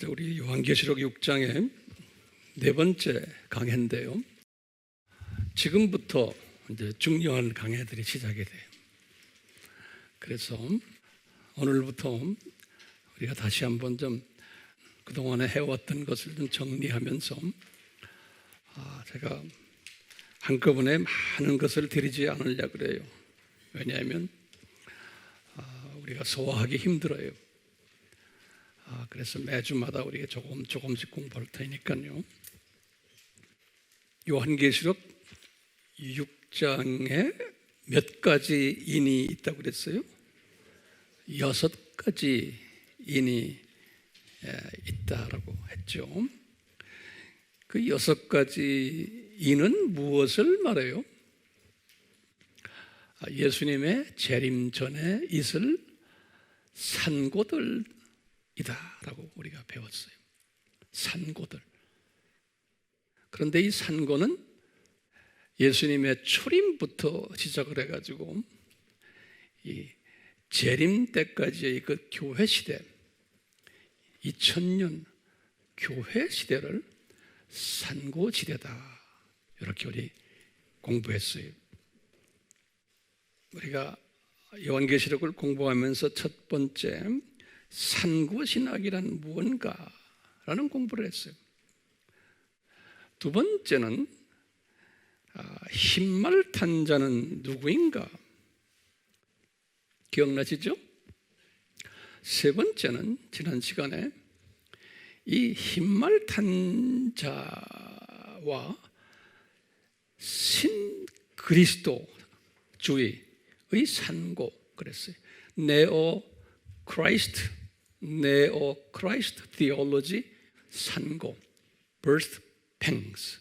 우리 요한계시록 6장의 네 번째 강해인데요. 지금부터 이제 중요한 강해들이 시작이 돼요. 그래서 오늘부터 우리가 다시 한번 좀 그동안에 해왔던 것을 좀 정리하면서 제가 한꺼번에 많은 것을 드리지 않으려고 그래요. 왜냐하면 우리가 소화하기 힘들어요. 그래서 매주마다 우리가 조금씩 공부할 테니까요. 요한계시록 6장에 몇 가지 인이 있다고 그랬어요? 6가지 인이 있다라고 했죠. 그 6가지 인은 무엇을 말해요? 예수님의 재림 전에 있을 산고들이다라고 우리가 배웠어요. 산고들. 그런데 이 산고는 예수님의 초림부터 시작을 해가지고 이 재림 때까지의 그 교회 시대, 2000년 교회 시대를 산고지대다, 이렇게 우리 공부했어요. 우리가 요한계시록을 공부하면서 첫 번째 산고신학이란 무언가라는 공부를 했어요. 두 번째는 흰말 탄 자는 누구인가? 기억나시죠? 세 번째는 지난 시간에 이 흰말 탄 자와 신그리스도주의의 산고 그랬어요. 네오 크라이스트 theology 산고 birth pangs.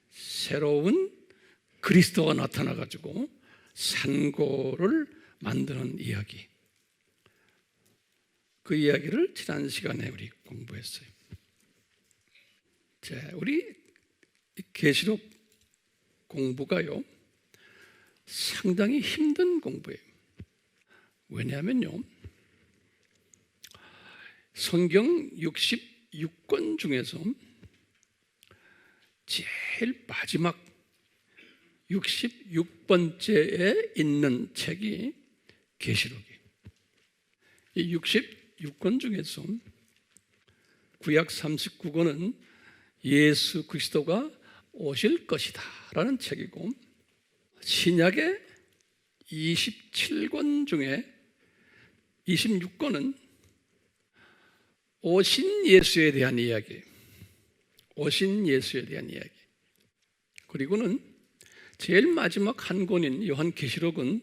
새로운 그리스도가 나타나가지고 산고를 만드는 이야기. 그 이야기를 지난 시간에 우리 공부했어요. 자, 우리 계시록 공부가요, 상당히 힘든 공부예요. 왜냐하면요, 성경 66권 중에서 제일 마지막 66번째에 있는 책이 계시록이에요. 이 66권 중에서 구약 39권은 예수 그리스도가 오실 것이다 라는 책이고, 신약의 27권 중에 26권은 오신 예수에 대한 이야기예요. 오신 예수에 대한 이야기. 그리고는 제일 마지막 한 권인 요한계시록은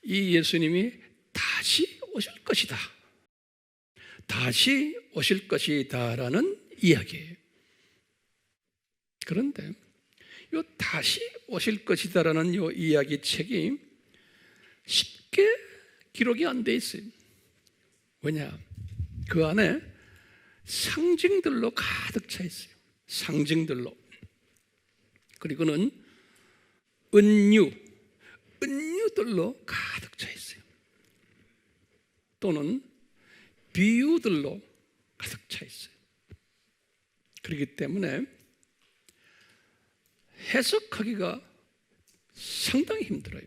이 예수님이 다시 오실 것이다, 다시 오실 것이다라는 이야기예요. 그런데 이 다시 오실 것이다라는 이 이야기 책이 쉽게 기록이 안 돼 있어요. 왜냐? 그 안에 상징들로 가득 차 있어요. 상징들로. 그리고는 은유들로 가득 차 있어요. 또는 비유들로 가득 차 있어요. 그렇기 때문에 해석하기가 상당히 힘들어요.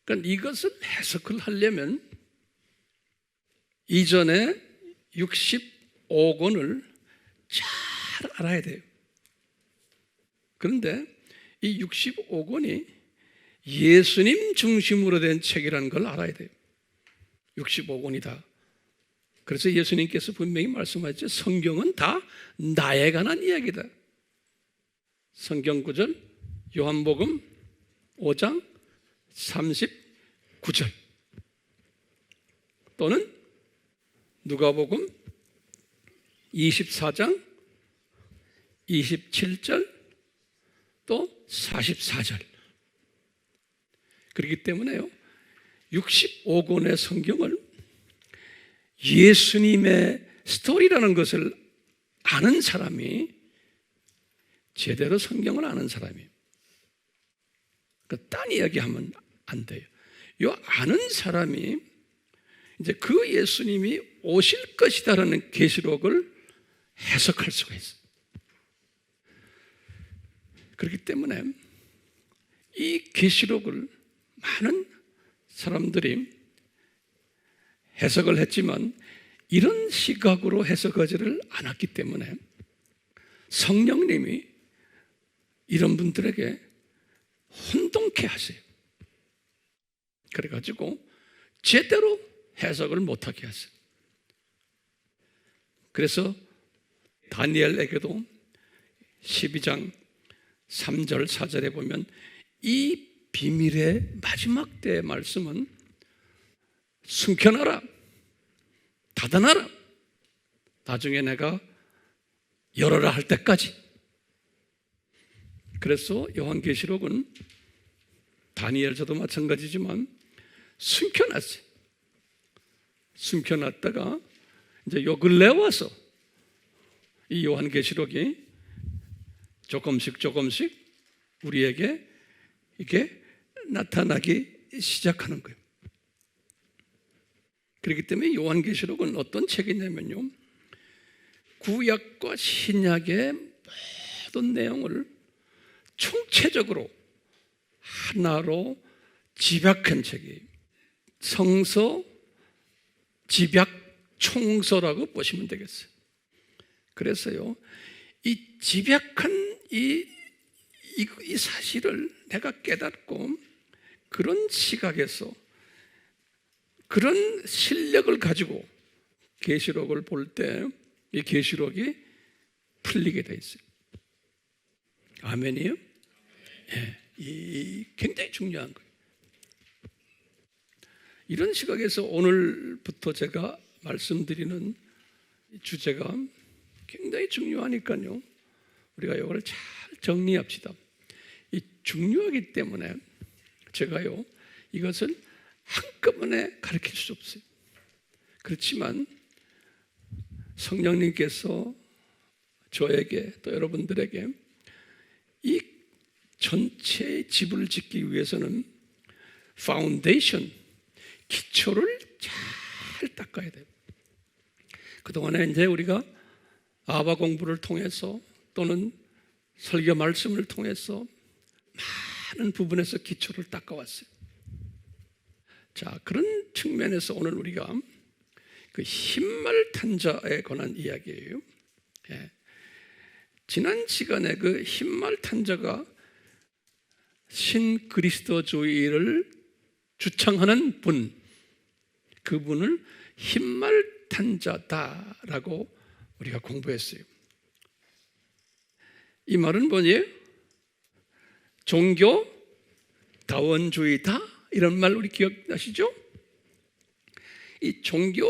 그러니까 이것을 해석을 하려면 이전에 65권을 잘 알아야 돼요. 그런데 이 65권이 예수님 중심으로 된 책이라는 걸 알아야 돼요. 65권이다. 그래서 예수님께서 분명히 말씀하셨죠. 성경은 다 나에 관한 이야기다. 성경 구절 요한복음 5장 39절 또는 누가복음 24장 27절 또 44절. 그렇기 때문에요, 65권의 성경을 예수님의 스토리라는 것을 아는 사람이 제대로 성경을 아는 사람이에요. 딴 이야기하면 안 돼요. 이 아는 사람이 이제 그 예수님이 오실 것이다라는 계시록을 해석할 수가 있어요. 그렇기 때문에 이 계시록을 많은 사람들이 해석을 했지만 이런 시각으로 해석하지를 않았기 때문에 성령님이 이런 분들에게 혼동케 하세요. 그래가지고 제대로 해석을 못하게 하세요. 그래서 다니엘에게도 12장 3절 4절에 보면 이 비밀의 마지막 때의 말씀은 숨겨놔라, 닫아놔라, 나중에 내가 열어라 할 때까지. 그래서 요한계시록은 다니엘서도 마찬가지지만 숨겨놨어요. 숨겨놨다가 이제 요 근래 와서 이 요한계시록이 조금씩 우리에게 이게 나타나기 시작하는 거예요. 그렇기 때문에 요한계시록은 어떤 책이냐면요, 구약과 신약의 모든 내용을 총체적으로 하나로 집약한 책이에요. 성서 집약 총서라고 보시면 되겠어요. 그래서요, 이 집약한 이 사실을 내가 깨닫고 그런 시각에서 그런 실력을 가지고 계시록을 볼 때 이 계시록이 풀리게 돼 있어요. 아멘이요? 예, 이 굉장히 중요한 거예요. 이런 시각에서 오늘부터 제가 말씀드리는 주제가 굉장히 중요하니까요, 우리가 이걸 잘 정리합시다. 이 중요하기 때문에 제가요 이것을 한꺼번에 가르칠 수 없어요. 그렇지만 성령님께서 저에게 또 여러분들에게 이 전체의 집을 짓기 위해서는 파운데이션, 기초를 잘 닦아야 돼요. 그동안에 이제 우리가 아바 공부를 통해서 또는 설교 말씀을 통해서 많은 부분에서 기초를 닦아왔어요. 자, 그런 측면에서 오늘 우리가 그 흰말 탄자에 관한 이야기예요. 예. 지난 시간에 그 흰말 탄자가 신그리스도주의를 주창하는 분, 그분을 흰말 탄자다라고 우리가 공부했어요. 이 말은 뭐예요? 종교 다원주의다, 이런 말 우리 기억나시죠? 이 종교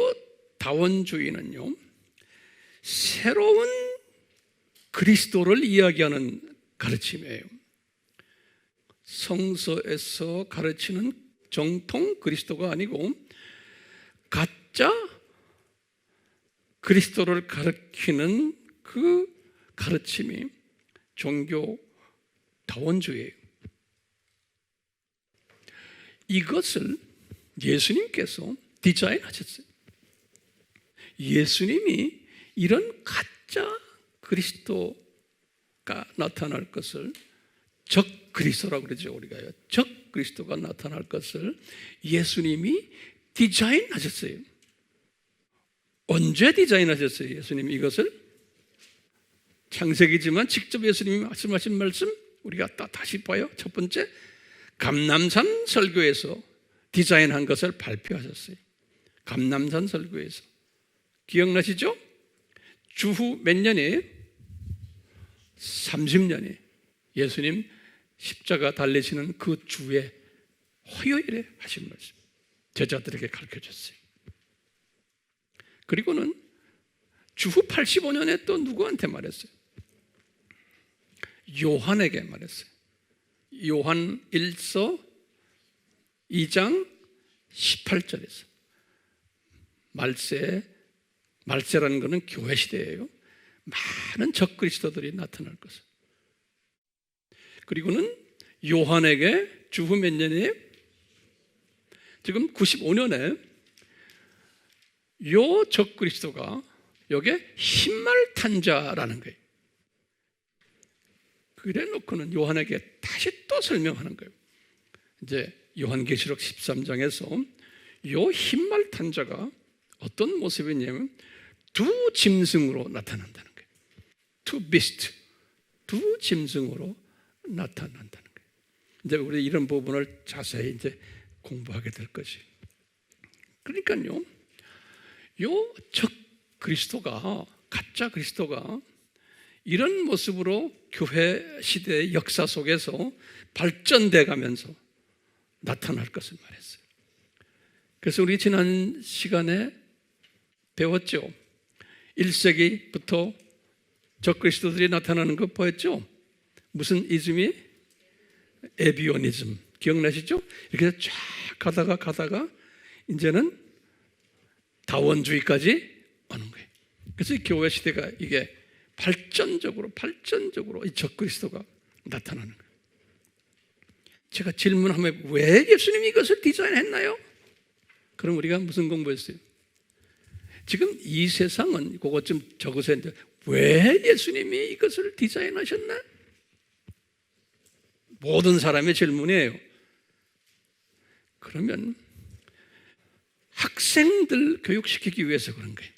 다원주의는요, 새로운 그리스도를 이야기하는 가르침이에요. 성서에서 가르치는 정통 그리스도가 아니고 가짜 그리스도를 가르치는 그 가르침이 종교 다원주의예요. 이것을 예수님께서 디자인하셨어요. 예수님이 이런 가짜 그리스도가 나타날 것을, 적 그리스도라고 그러죠. 우리가요, 적 그리스도가 나타날 것을 예수님이 디자인하셨어요. 언제 디자인하셨어요? 예수님이 이것을? 창세기지만 직접 예수님이 말씀하신 말씀 우리가 다시 봐요. 첫 번째, 감람산 설교에서 디자인한 것을 발표하셨어요. 감람산 설교에서 기억나시죠? 주후 몇 년이에요? 30년이 예수님 십자가 달리시는 그 주에 화요일에 하신 말씀 제자들에게 가르쳐줬어요. 그리고는 주후 85년에 또 누구한테 말했어요? 요한에게 말했어요. 요한 1서 2장 18절에서 말세라는 것은 교회 시대예요. 많은 적그리스도들이 나타날 것을. 그리고는 요한에게 주후 몇 년이에요? 지금 95년에 요 적그리스도가 요게 흰말 탄 자라는 거예요. 그래 놓고는 요한에게 다시 또 설명하는 거예요. 이제 요한계시록 13장에서 요 흰말 탄 자가 어떤 모습이냐면 두 짐승으로 나타난다는 거예요. Two beast, 두 짐승으로 나타난다는 거예요. 이제 우리 이런 부분을 자세히 이제 공부하게 될 것이. 그러니까요, 요 적 그리스도가, 가짜 그리스도가 이런 모습으로 교회 시대의 역사 속에서 발전돼 가면서 나타날 것을 말했어요. 그래서 우리 지난 시간에 배웠죠. 1세기부터 적그리스도들이 나타나는 거 보였죠. 무슨 이즘이? 에비오니즘. 기억나시죠? 이렇게 쫙 가다가 이제는 다원주의까지 오는 거예요. 그래서 이 교회 시대가 이게 발전적으로 이 적그리스도가 나타나는 거예요. 제가 질문하면 왜 예수님이 이것을 디자인했나요? 그럼 우리가 무슨 공부했어요? 지금 이 세상은 그것 좀 적으세요. 왜 예수님이 이것을 디자인하셨나? 모든 사람의 질문이에요. 그러면 학생들 교육시키기 위해서 그런 거예요.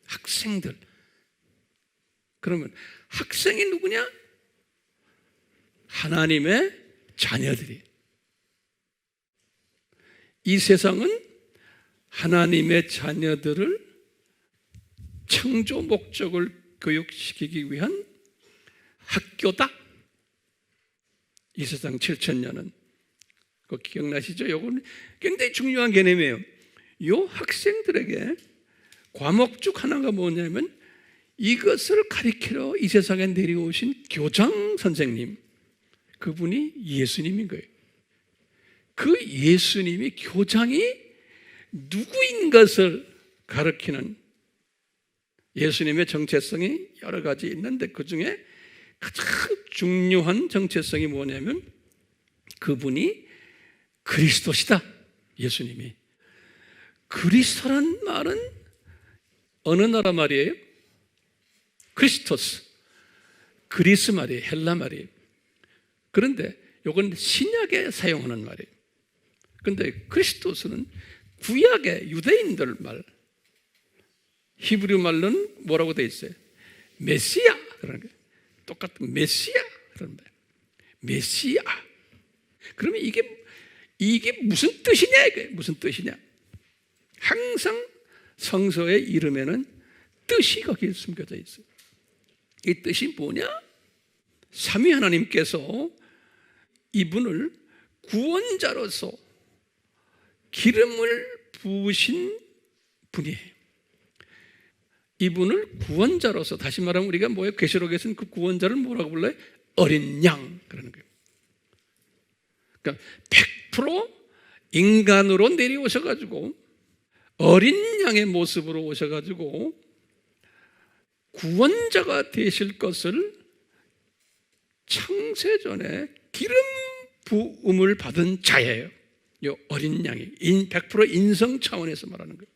학생들. 그러면 학생이 누구냐? 하나님의 자녀들이. 이 세상은 하나님의 자녀들을 창조 목적을 교육시키기 위한 학교다. 이 세상 7,000년은. 그거 기억나시죠? 이건 굉장히 중요한 개념이에요. 이 학생들에게 과목중 하나가 뭐냐면 이것을 가르치러 이 세상에 내려오신 교장 선생님, 그분이 예수님인 거예요. 그 예수님이 교장이 누구인 것을 가르치는 예수님의 정체성이 여러 가지 있는데 그 중에 가장 중요한 정체성이 뭐냐면 그분이 그리스도시다. 예수님이. 그리스도란 말은 어느 나라 말이에요? 크리스토스. 그리스 말이에요. 헬라 말이에요. 그런데 이건 신약에 사용하는 말이에요. 그런데 크리스토스는 구약의 유대인들 말, 히브리 말로는 뭐라고 되어 있어요? 메시아 그러는 거예요. 똑같은 메시아 그런 거예요. 메시아. 그러면 이게 무슨 뜻이냐? 이게 무슨 뜻이냐? 항상 성서의 이름에는 뜻이 거기에 숨겨져 있어요. 이 뜻이 뭐냐? 삼위 하나님께서 이분을 구원자로서 기름을 부으신 분이에요. 이분을 구원자로서, 다시 말하면 우리가 뭐예요? 계시록에서는 그 구원자를 뭐라고 불러요? 어린 양 그러는 거예요. 그러니까 100% 인간으로 내려오셔가지고 어린 양의 모습으로 오셔가지고 구원자가 되실 것을 창세전에 기름 부음을 받은 자예요. 이 어린 양이 100% 인성 차원에서 말하는 거예요.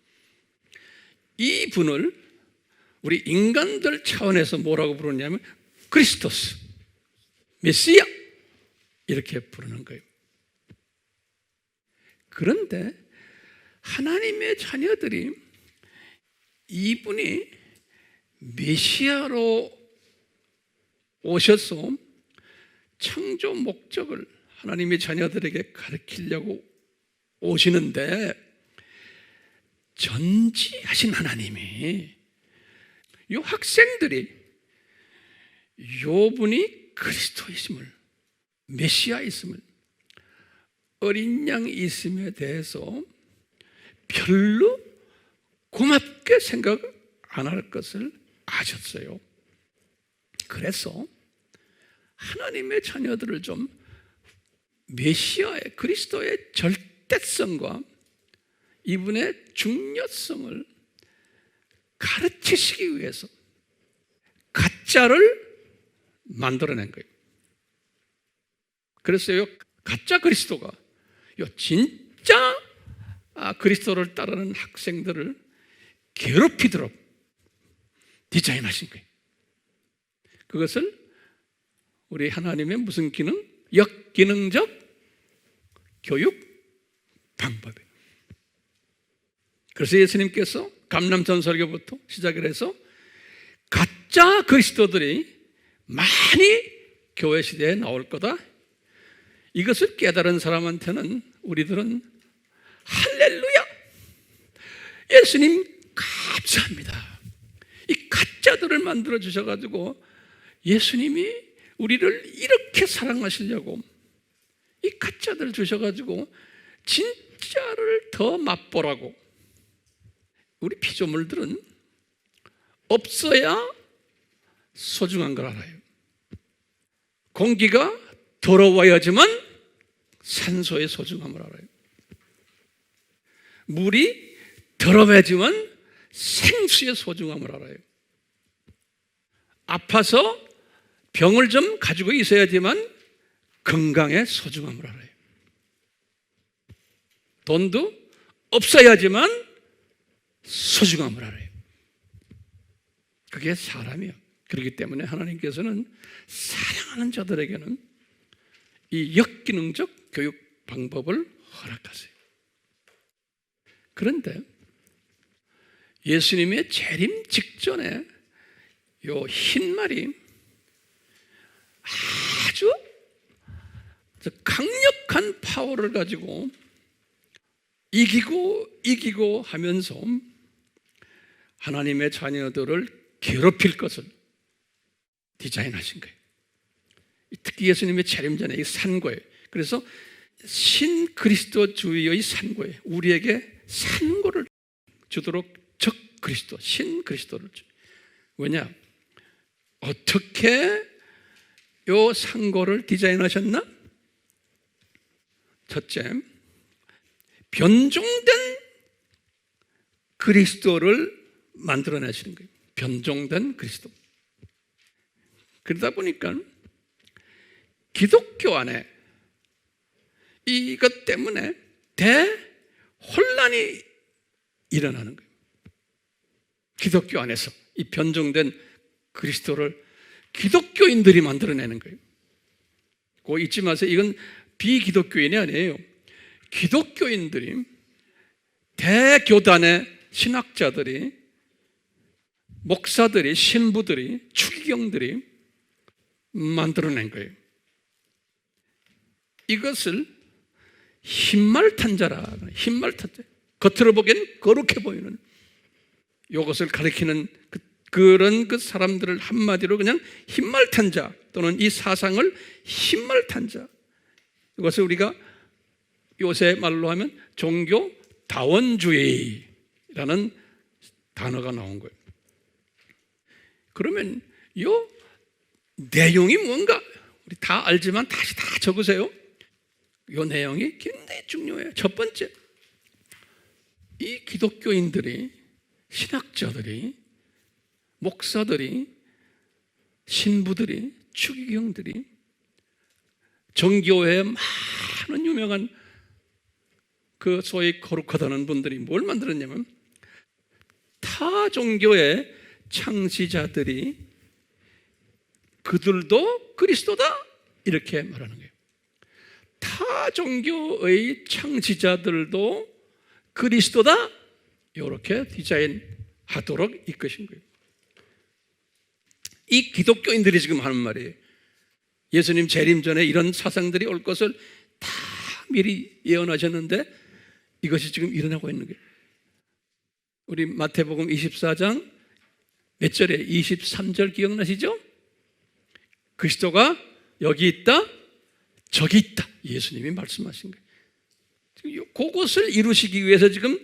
이 분을 우리 인간들 차원에서 뭐라고 부르냐면 크리스토스, 메시아 이렇게 부르는 거예요. 그런데 하나님의 자녀들이 이분이 메시아로 오셔서 창조 목적을 하나님의 자녀들에게 가르치려고 오시는데 전지하신 하나님이 이 학생들이 요 분이 그리스도이심을, 메시아이심을, 어린 양이 있음에 대해서 별로 고맙게 생각 안 할 것을 아셨어요. 그래서 하나님의 자녀들을 좀 메시아의 그리스도의 절대성과 이분의 중요성을 가르치시기 위해서 가짜를 만들어낸 거예요. 그래서 이 가짜 그리스도가 이 진짜 그리스도를 따르는 학생들을 괴롭히도록 디자인하신 거예요. 그것을 우리 하나님의 무슨 기능? 역기능적 교육 방법이에요. 그래서 예수님께서 감람산 설교부터 시작을 해서 가짜 그리스도들이 많이 교회 시대에 나올 거다. 이것을 깨달은 사람한테는 우리들은 할렐루야! 예수님 감사합니다. 이 가짜들을 만들어 주셔가지고 예수님이 우리를 이렇게 사랑하시려고 이 가짜들 주셔가지고 진짜를 더 맛보라고. 우리 피조물들은 없어야 소중한 걸 알아요. 공기가 더러워야지만 산소의 소중함을 알아요. 물이 더러워야지만 생수의 소중함을 알아요. 아파서 병을 좀 가지고 있어야지만 건강의 소중함을 알아요. 돈도 없어야지만 소중함을 알아요. 그게 사람이에요. 그렇기 때문에 하나님께서는 사랑하는 자들에게는 이 역기능적 교육 방법을 허락하세요. 그런데 예수님의 재림 직전에 요 흰말이 아주 강력한 파워를 가지고 이기고 하면서 하나님의 자녀들을 괴롭힐 것을 디자인하신 거예요. 특히 예수님의 재림 전에 이 산고예요. 그래서 신그리스도주의의 산고예요. 우리에게 산고를 주도록 적그리스도, 신그리스도를 주. 왜냐? 어떻게 요 산고를 디자인하셨나? 첫째, 변종된 그리스도를 만들어내시는 거예요. 변종된 그리스도. 그러다 보니까 기독교 안에 이것 때문에 대혼란이 일어나는 거예요. 기독교 안에서 이 변종된 그리스도를 기독교인들이 만들어내는 거예요. 그거 잊지 마세요. 이건 비기독교인이 아니에요. 기독교인들이, 대교단의 신학자들이, 목사들이, 신부들이, 추기경들이 만들어낸 거예요. 이것을 흰말 탄자라. 흰말 탄자. 겉으로 보기엔 거룩해 보이는 이것을 가리키는 그런 그 사람들을 한마디로 그냥 흰말 탄자 또는 이 사상을 흰말 탄자. 이것을 우리가 요새 말로 하면 종교 다원주의라는 단어가 나온 거예요. 그러면 이 내용이 뭔가 우리 다 알지만 다시 다 적으세요. 이 내용이 굉장히 중요해요. 첫 번째, 이 기독교인들이, 신학자들이, 목사들이, 신부들이, 추기경들이 정교회에 많은 유명한 그 소위 거룩하다는 분들이 뭘 만들었냐면 타 종교의 창시자들이 그들도 그리스도다 이렇게 말하는 거예요. 타 종교의 창시자들도 그리스도다 이렇게 디자인하도록 이끄신 거예요. 이 기독교인들이 지금 하는 말이에요. 예수님 재림 전에 이런 사상들이 올 것을 다 미리 예언하셨는데 이것이 지금 일어나고 있는 거예요. 우리 마태복음 24장 몇 절에 23절 기억나시죠? 그리스도가 여기 있다, 저기 있다. 예수님이 말씀하신 거예요. 그것을 이루시기 위해서 지금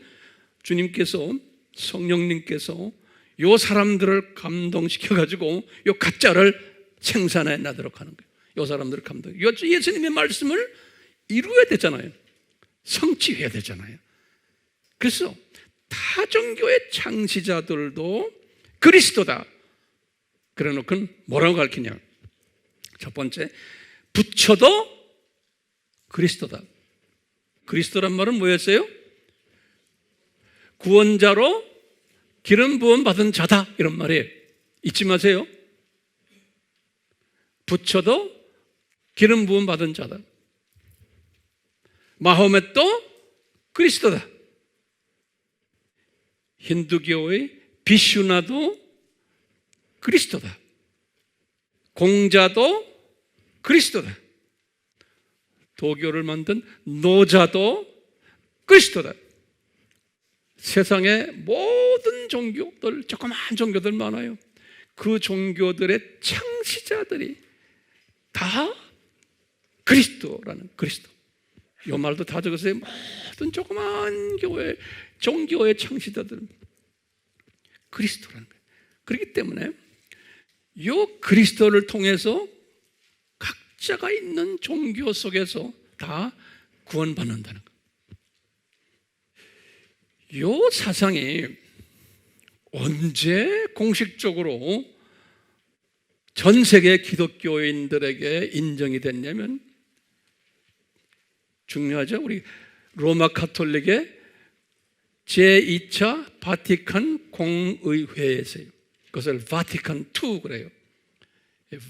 주님께서, 성령님께서 요 사람들을 감동시켜가지고 요 가짜를 생산해 나도록 하는 거예요. 요 사람들을 감동. 예수님의 말씀을 이루어야 되잖아요. 성취해야 되잖아요. 그래서 타종교의 창시자들도 그리스도다. 그래 놓고는 뭐라고 가르치냐? 첫 번째, 부처도 그리스도다. 그리스도란 말은 뭐였어요? 구원자로 기름 부음 받은 자다 이런 말이에요. 잊지 마세요. 부처도 기름 부음 받은 자다. 마호멧도 그리스도다. 힌두교의 비슈나도 그리스도다. 공자도 그리스도다. 도교를 만든 노자도 그리스도다. 세상의 모든 종교들, 조그만 종교들 많아요. 그 종교들의 창시자들이 다 그리스도라는 그리스도. 이 말도 다 적었어요. 모든 조그만 교회, 종교의 창시자들은 그리스도라는 거예요. 그렇기 때문에 이 그리스도를 통해서 각자가 있는 종교 속에서 다 구원받는다는 거예요. 이 사상이 언제 공식적으로 전 세계 기독교인들에게 인정이 됐냐면, 중요하죠. 우리 로마 가톨릭의 제2차 바티칸 공의회에서요. 그것을 바티칸 II 그래요.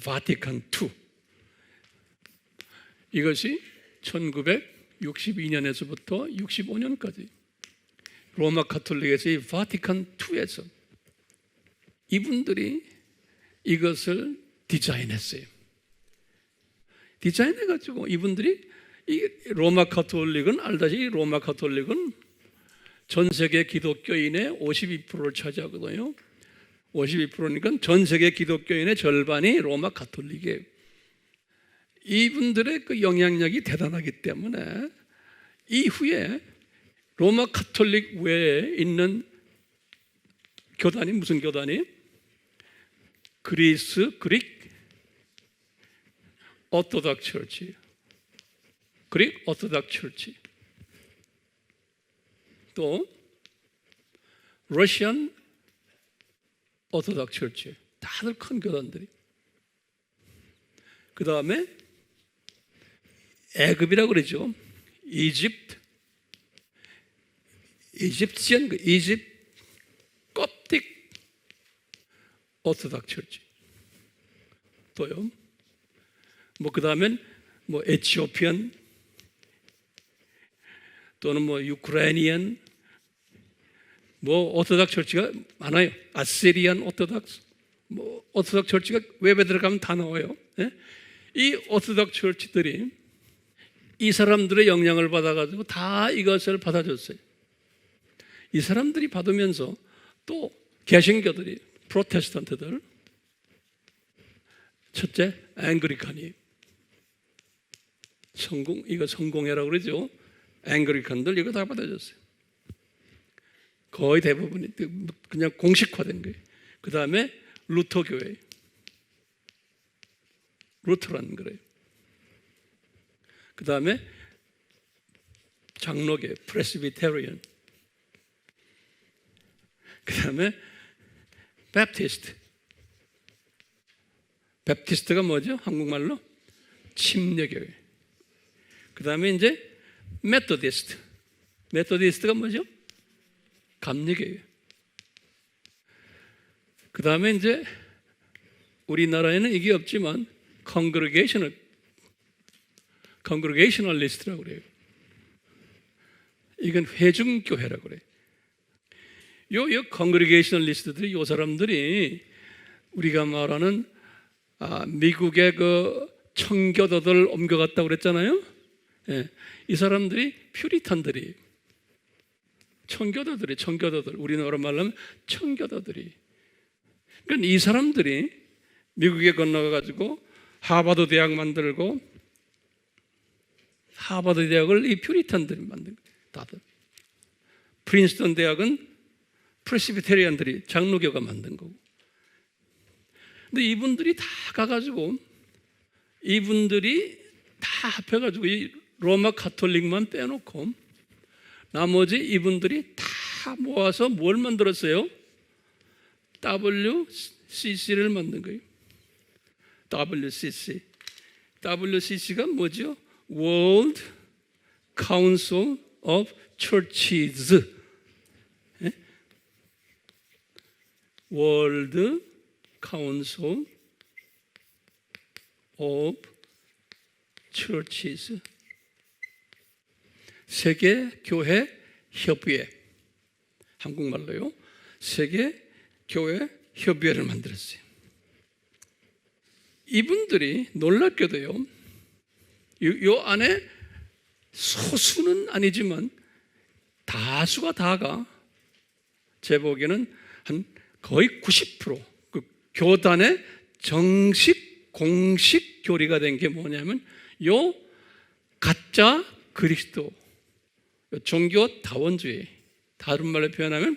바티칸 II. 이것이 1962년에서부터 65년까지 로마 가톨릭에서의 바티칸 II에서 이분들이 이것을 디자인했어요. 디자인해가지고 이분들이, 이 로마 가톨릭은 알다시피 로마 가톨릭은 전 세계 기독교인의 52%를 차지하거든요. 52%니까 전 세계 기독교인의 절반이 로마 가톨릭이에요. 이분들의 그 영향력이 대단하기 때문에 이후에 로마 가톨릭 외에 있는 교단이 무슨 교단이? 그리스 그릭 오토닥 처치, 그릭 오토닥 처치, 또 러시안 오토닥 처치, 다들 큰 교단들이. 그 다음에 애굽이라고 그러죠. 이집시안, 이집 껍틱 오토닥 처치. 또요. 그 다음엔 에티오피안, 또는 유크레니안, 오토닥 처치가 많아요. 아시리안 오토닥스, 오토닥 처치가 웹에 들어가면 다 나와요. 예? 이 오토닥 처치들이 이 사람들의 영향을 받아가지고 다 이것을 받아줬어요. 이 사람들이 받으면서 또 개신교들이, 프로테스탄트들, 첫째 앵그리칸이, 이거 성공회라고 그러죠. 앵그리칸들 이거 다 받아줬어요. 거의 대부분이 그냥 공식화된 거예요. 그 다음에 루터교회, 루터라는 거예요. 그 다음에 장로교, 프레스비테리언. 그 다음에 베프티스트. 베프티스트가 뭐죠? 한국말로? 침례교회. 그 다음에 이제 메토디스트. 메토디스트가 뭐죠? 감리교회. 그 다음에 이제 우리나라에는 이게 없지만 컨그레게이셔널리스트라고 그래요. 이건 회중교회라고 그래요. 요 컨그레게이셔널리스트들이, 요 사람들이 우리가 말하는 미국의 그 청교도들 옮겨갔다고 그랬잖아요. 예, 이 사람들이 퓨리탄들이, 청교도들, 우리나라 말로 하면 청교도들이. 그러니까 이 사람들이 미국에 건너가가지고 하버드 대학 만들고, 하버드 대학을 이 퓨리탄들이 만든 거예요. 다들. 프린스턴 대학은 프레스비테리안들이, 장로교가 만든 거고. 근데 이분들이 다 가가지고, 이분들이 다 합해가지고 이 로마 가톨릭만 빼놓고 나머지 이분들이 다 모아서 뭘 만들었어요? WCC를 만든 거예요. WCC. WCC가 뭐죠? World Council of Churches. 월드 카운슬 오브 처치스, 세계 교회 협의회, 한국말로요, 세계 교회 협의회를 만들었어요. 이분들이 놀랍게도요, 요 안에 소수는 아니지만 다수가 다가 제 보기에는 한 거의 90% 그 교단의 정식 공식 교리가 된 게 뭐냐면 요 가짜 그리스도, 요 종교 다원주의, 다른 말로 표현하면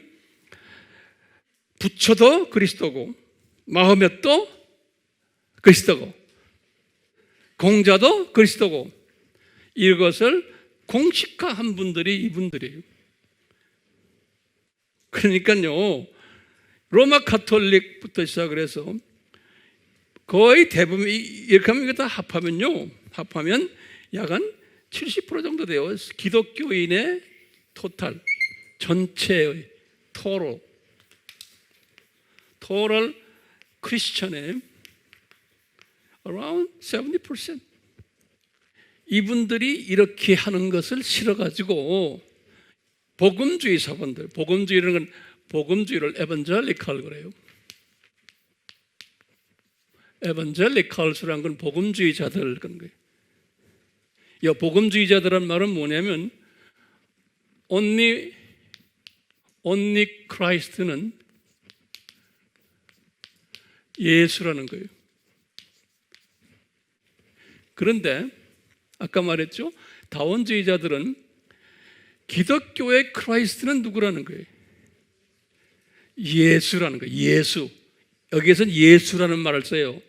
부처도 그리스도고 마호멧도 그리스도고 공자도 그리스도고, 이것을 공식화한 분들이 이분들이에요. 그러니까요, 로마 가톨릭부터 시작을 해서 거의 대부분 이렇게 하면 이거 다 합하면 약 한 70% 정도 돼요. 기독교인의 토탈, 전체의 토럴 크리스천의 around 70%. 이분들이 이렇게 하는 것을 싫어가지고 복음주의 사관들, 복음주의라는 건 복음주의를 에반젤리칼 그래요. 에반젤리칼스라는 건 복음주의자들 그런 거예요. 이 복음주의자들은 말은 뭐냐면 only Christ는 예수라는 거예요. 그런데 아까 말했죠, 다원주의자들은 기독교의 크라이스트는 누구라는 거예요? 예수라는 거예요. 예수. 여기에서는 예수라는 말을 써요.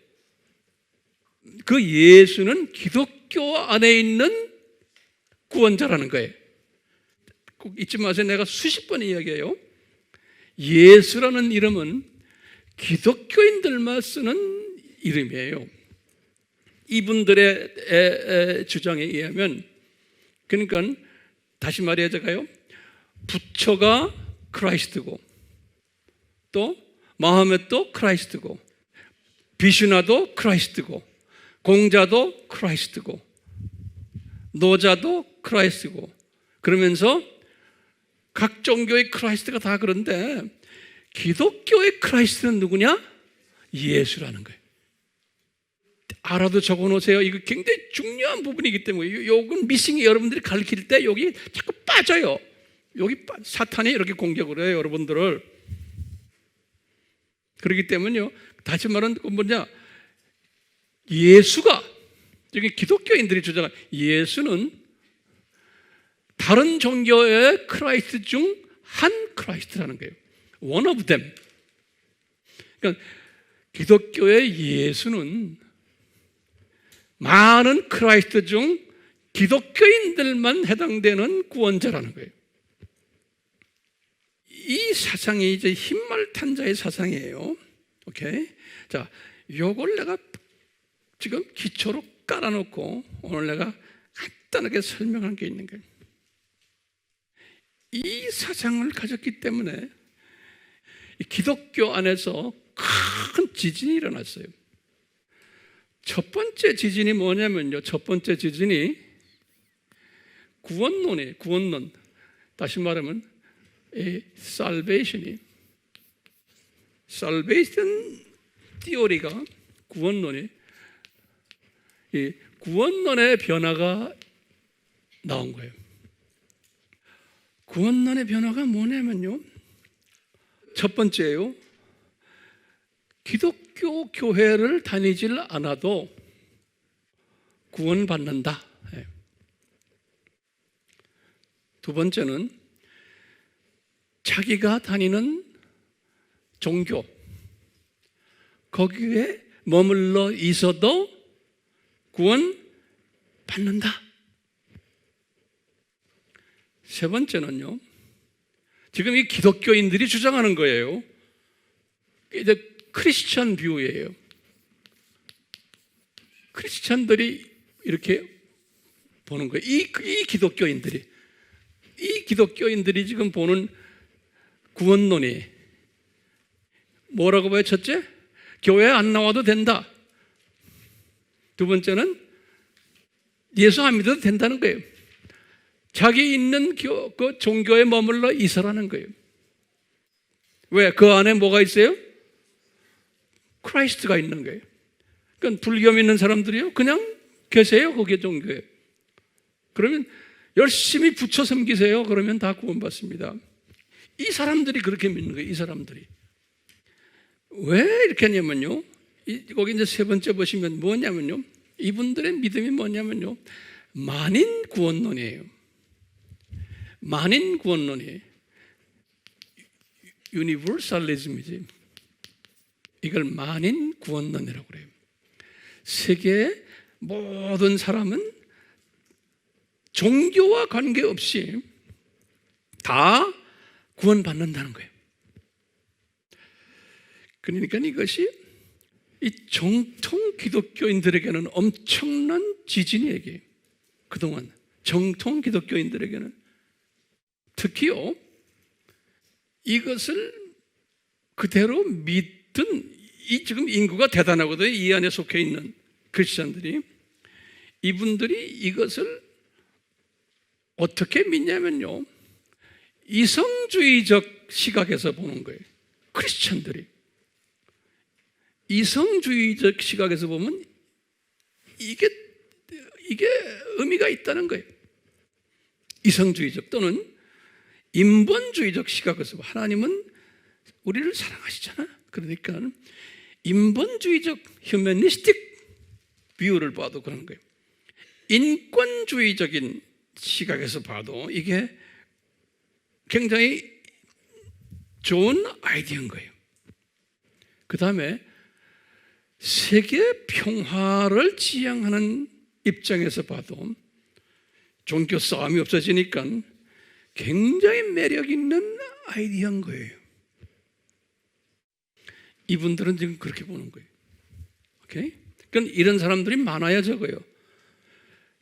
그 예수는 기독교 안에 있는 구원자라는 거예요. 꼭 잊지 마세요. 내가 수십 번 이야기해요. 예수라는 이름은 기독교인들만 쓰는 이름이에요. 이분들의 주장에 의하면, 그러니까 다시 말해야죠. 부처가 크라이스트고, 또 마호멧도 크라이스트고, 비슈나도 크라이스트고, 공자도 크라이스트고, 노자도 크라이스트고, 그러면서 각 종교의 크라이스트가 다 그런데 기독교의 크라이스트는 누구냐? 예수라는 거예요. 알아도 적어놓으세요. 이거 굉장히 중요한 부분이기 때문에, 요건 미싱이 여러분들이 가르칠 때 여기 자꾸 빠져요. 여기 사탄이 이렇게 공격을 해요, 여러분들을. 그렇기 때문에요, 다시 말하면 뭐냐, 예수가, 여기 기독교인들이 주장한 예수는 다른 종교의 크라이스트 중 한 크라이스트라는 거예요. One of them. 그러니까 기독교의 예수는 많은 크라이스트 중 기독교인들만 해당되는 구원자라는 거예요. 이 사상이 이제 흰말탄 자의 사상이에요. 오케이? 자, 요걸 내가 지금 기초로 깔아놓고 오늘 내가 간단하게 설명한 게 있는 거예요. 이 사상을 가졌기 때문에 기독교 안에서 큰 지진이 일어났어요. 첫 번째 지진이 뭐냐면요, 첫 번째 지진이 구원론이에요. 구원론. 다시 말하면 살베이션 티오리가, 구원론이, 이 구원론의 변화가 나온 거예요. 구원론의 변화가 뭐냐면요, 첫 번째예요. 기독교 교회를 다니질 않아도 구원받는다. 두 번째는 자기가 다니는 종교, 거기에 머물러 있어도 구원받는다. 세 번째는요, 지금 이 기독교인들이 주장하는 거예요. 이제 크리스천 뷰예요. 크리스천들이 이렇게 보는 거예요. 이 기독교인들이 지금 보는 구원론이 뭐라고 봐요? 첫째, 교회 안 나와도 된다. 두 번째는 예수 안 믿어도 된다는 거예요. 자기 있는 그 종교에 머물러 있으라는 거예요. 왜? 그 안에 뭐가 있어요? 크라이스트가 있는 거예요. 그러니까 불교 믿는 사람들이요, 그냥 계세요. 거기에 종교에. 그러면 열심히 부처 섬기세요. 그러면 다 구원받습니다. 이 사람들이 그렇게 믿는 거예요. 이 사람들이. 왜 이렇게 하냐면요, 거기 이제 세 번째 보시면 뭐냐면요, 이분들의 믿음이 뭐냐면요, 만인 구원론이에요. 만인 구원론이에요. 유니버설리즘이지. 이걸 만인 구원론이라고 그래요. 세계의 모든 사람은 종교와 관계없이 다 구원받는다는 거예요. 그러니까 이것이 이 정통 기독교인들에게는 엄청난 지진이 얘기해요. 그동안 정통 기독교인들에게는 특히요, 이것을 그대로 믿든, 이 지금 인구가 대단하거든요. 이 안에 속해 있는 크리스천들이. 이분들이 이것을 어떻게 믿냐면요, 이성주의적 시각에서 보는 거예요. 크리스천들이 이성주의적 시각에서 보면 이게 의미가 있다는 거예요. 이성주의적 또는 인본주의적 시각에서, 하나님은 우리를 사랑하시잖아. 그러니까 인본주의적 휴머니스틱 뷰를 봐도 그런 거예요. 인권주의적인 시각에서 봐도 이게 굉장히 좋은 아이디어인 거예요. 그 다음에 세계 평화를 지향하는 입장에서 봐도 종교 싸움이 없어지니까 굉장히 매력 있는 아이디어인 거예요. 이분들은 지금 그렇게 보는 거예요. 오케이? 그러니까 이런 사람들이 많아야 적어요.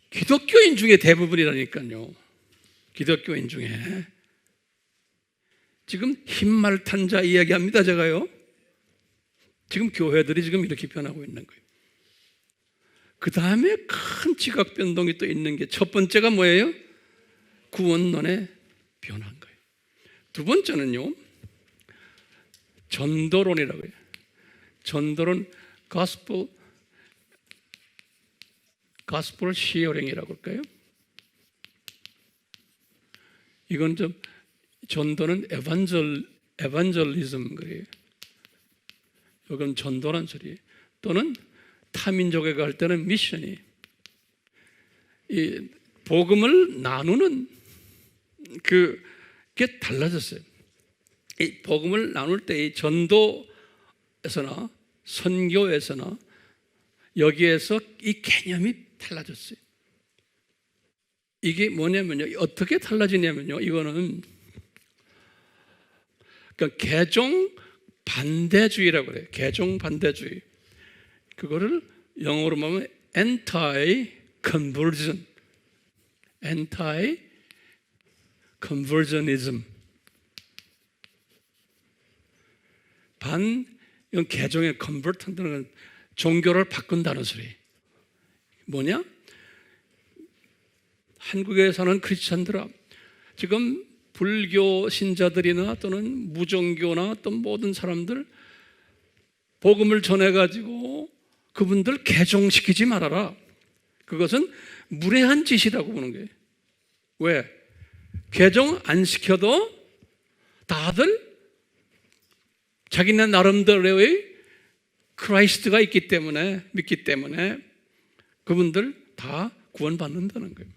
기독교인 중에 대부분이라니까요. 기독교인 중에. 지금 흰말탄 자 이야기합니다, 제가요. 지금 교회들이 지금 이렇게 변하고 있는 거예요. 그 다음에 큰 지각 변동이 또 있는 게, 첫 번째가 뭐예요? 구원론의 변화인 거예요. 두 번째는요, 전도론이라고 해요. 전도론, 가스펠 시어링이라고 할까요? 이건 좀, 전도는 에반젤리즘 그래요. 이건 전도란 소리예요. 또는 타민족에 갈 때는 미션이, 이 복음을 나누는 그게 달라졌어요. 이 복음을 나눌 때 이 전도에서나 선교에서나 여기에서 이 개념이 달라졌어요. 이게 뭐냐면요, 어떻게 달라지냐면요, 이거는 그러니까 개종 반대주의라고 그래요. 개종 반대주의. 그거를 영어로 보면 anti-conversion, anti-conversionism. 이건 개종에 convert 한다는 건 종교를 바꾼다는 소리. 뭐냐? 한국에 사는 크리스찬들아, 지금 불교 신자들이나 또는 무종교나 또 모든 사람들 복음을 전해가지고 그분들 개종시키지 말아라. 그것은 무례한 짓이라고 보는 거예요. 왜? 개종 안 시켜도 다들 자기네 나름대로의 크라이스트가 있기 때문에, 믿기 때문에 그분들 다 구원받는다는 거예요.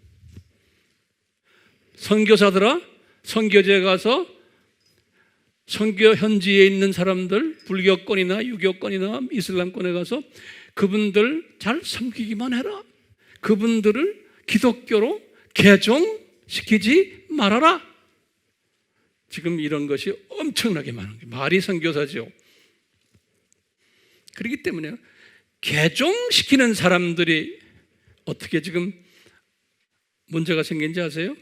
선교사들아, 선교지에 가서 선교 현지에 있는 사람들, 불교권이나 유교권이나 이슬람권에 가서 그분들 잘 섬기기만 해라. 그분들을 기독교로 개종시키지 말아라. 지금 이런 것이 엄청나게 많은 거예요. 말이 선교사죠. 그렇기 때문에 개종시키는 사람들이 어떻게 지금 문제가 생긴지 아세요?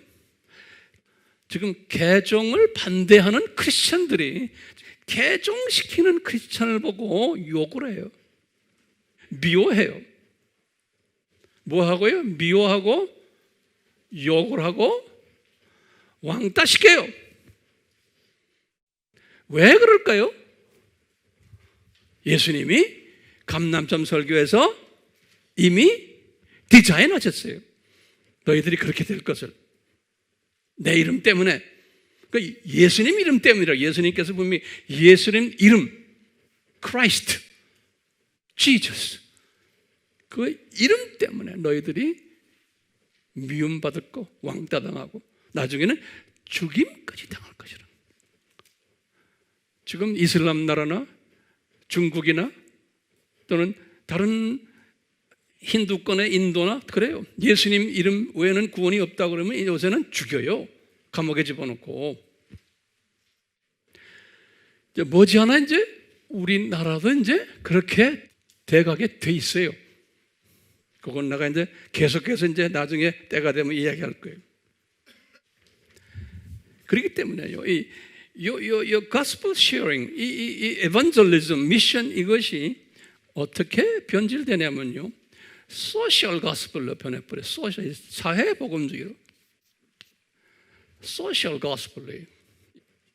지금 개종을 반대하는 크리스천들이 개종시키는 크리스찬을 보고 욕을 해요. 미워해요. 뭐 하고요? 미워하고 욕을 하고 왕따시켜요. 왜 그럴까요? 예수님이 감람산 설교에서 이미 디자인하셨어요. 너희들이 그렇게 될 것을. 내 이름 때문에. 예수님 이름 때문이라. 예수님께서 분명히 예수님 이름 Christ, Jesus, 그 이름 때문에 너희들이 미움받을 거, 왕따당하고 나중에는 죽임까지 당할 것이라. 지금 이슬람 나라나 중국이나 또는 다른 힌두권의 인도나 그래요. 예수님 이름 외에는 구원이 없다 그러면 요새는 죽여요. 감옥에 집어넣고. 이제 머지않아 이제 우리나라도 이제 그렇게 돼가게 돼 있어요. 그건 내가 이제 계속해서 이제 나중에 때가 되면 이야기할 거예요. 그렇기 때문에요. 이 gospel sharing, 이 evangelism, 미션 이것이 어떻게 변질되냐면요. 소셜 가스펠로 변해버려요. 소셜, 사회 복음주의로. 소셜 가스펠로예요.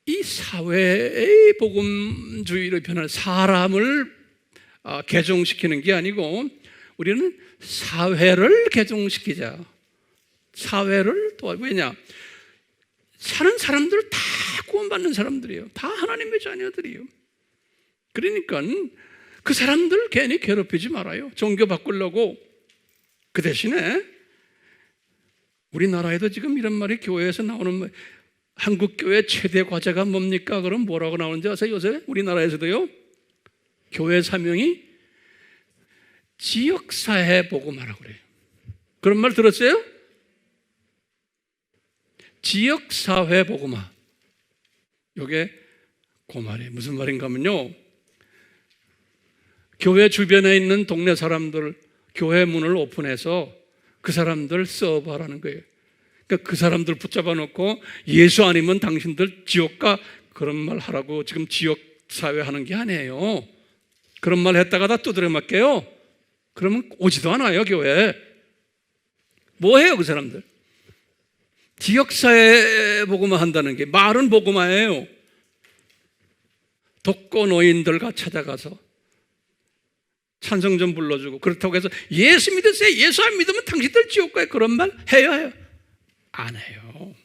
이 사회의 복음주의로 변한 사람을 개종시키는 게 아니고 우리는 사회를 개종시키자. 사회를 도와주고. 왜냐? 사는 사람들 다 구원받는 사람들이에요. 다 하나님의 자녀들이에요. 그러니까 그 사람들 괜히 괴롭히지 말아요. 종교 바꾸려고. 그 대신에 우리나라에도 지금 이런 말이 교회에서 나오는 말, 한국 교회 최대 과제가 뭡니까? 그럼 뭐라고 나오는지 아세요? 요새 우리나라에서도요. 교회 사명이 지역사회 복음화라고 그래요. 그런 말 들었어요? 지역사회 복음화. 이게 그 말이 무슨 말인가 하면요. 교회 주변에 있는 동네 사람들 교회 문을 오픈해서 그 사람들 서브하라는 거예요. 그러니까 그 사람들 붙잡아 놓고 예수 아니면 당신들 지옥 가 그런 말 하라고 지금 지역사회 하는 게 아니에요. 그런 말 했다가 다 두드려 맞게요. 그러면 오지도 않아요, 교회. 뭐 해요, 그 사람들? 지역사회 복음화 한다는 게 말은 복음화예요. 독거노인들과 찾아가서 찬송 좀 불러주고 그렇다고 해서 예수 믿으세요. 예수 안 믿으면 당신들 지옥 가요. 그런 말 해요? 안 해요.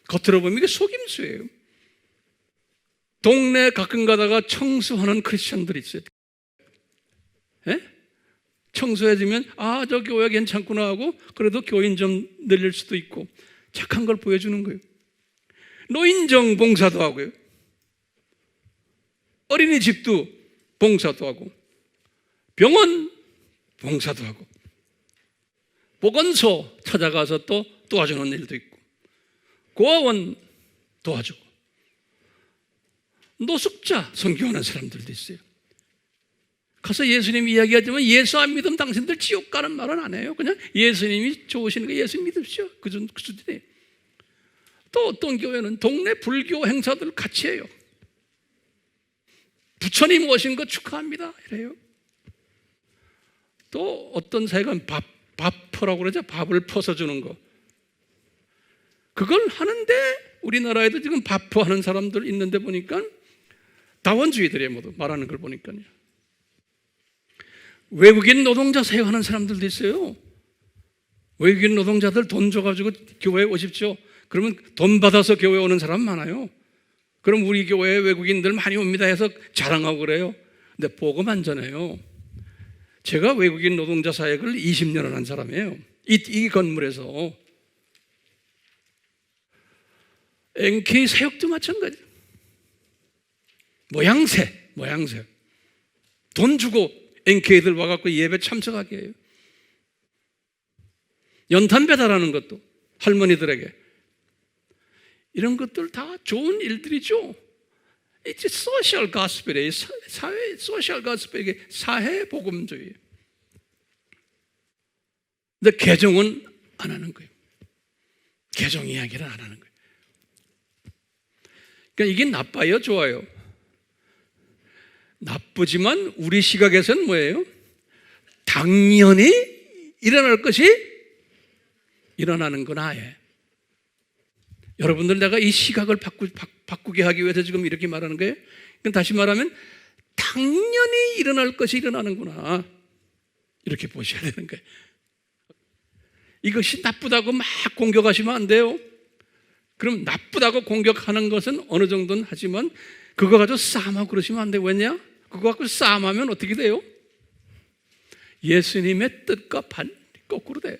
겉으로 보면 이게 속임수예요. 동네 가끔 가다가 청소하는 크리스천들이 있어요. 예? 청소해주면 저 교회 괜찮구나 하고 그래도 교인 좀 늘릴 수도 있고 착한 걸 보여주는 거예요. 노인정 봉사도 하고요. 어린이집도 봉사도 하고 병원 봉사도 하고 보건소 찾아가서 또 도와주는 일도 있고 고아원 도와주고 노숙자 선교하는 사람들도 있어요. 가서 예수님 이야기하지만 예수 안 믿으면 당신들 지옥 가는 말은 안 해요. 그냥 예수님이 좋으시는 거 예수 믿으십시오. 그 수준이에요. 또 어떤 교회는 동네 불교 행사들 같이 해요. 부처님 오신 거 축하합니다 이래요. 또 어떤 사회가 밥퍼라고 그러죠. 밥을 퍼서 주는 거. 그걸 하는데 우리나라에도 지금 밥퍼 하는 사람들 있는데 보니까 다원주의들이에요. 모두 말하는 걸 보니까요. 외국인 노동자 사역하는 사람들도 있어요. 외국인 노동자들 돈 줘가지고 교회에 오십시오. 그러면 돈 받아서 교회에 오는 사람 많아요. 그럼 우리 교회에 외국인들 많이 옵니다 해서 자랑하고 그래요. 근데 복음 안 전해요. 제가 외국인 노동자 사역을 20년을 한 사람이에요. 이 건물에서. NK 사역도 마찬가지. 모양새. 돈 주고 NK들 와갖고 예배 참석하게 해요. 연탄 배달하는 것도 할머니들에게. 이런 것들 다 좋은 일들이죠. 이제 소셜 가스펠이에요. 사회 소셜 가스펠이 사회 복음주의. 근데 개종은 안 하는 거예요. 개종 이야기를 안 하는 거예요. 그러니까 이게 나빠요, 좋아요? 나쁘지만 우리 시각에서는 뭐예요? 당연히 일어날 것이 일어나는구나. 여러분들, 내가 이 시각을 바꾸게 하기 위해서 지금 이렇게 말하는 거예요. 다시 말하면 당연히 일어날 것이 일어나는구나, 이렇게 보셔야 되는 거예요. 이것이 나쁘다고 막 공격하시면 안 돼요. 그럼 나쁘다고 공격하는 것은 어느 정도는 하지만 그거 가지고 싸움하고 그러시면 안 돼요. 왜냐? 그거 갖고 싸움하면 어떻게 돼요? 예수님의 뜻과 거꾸로 돼요.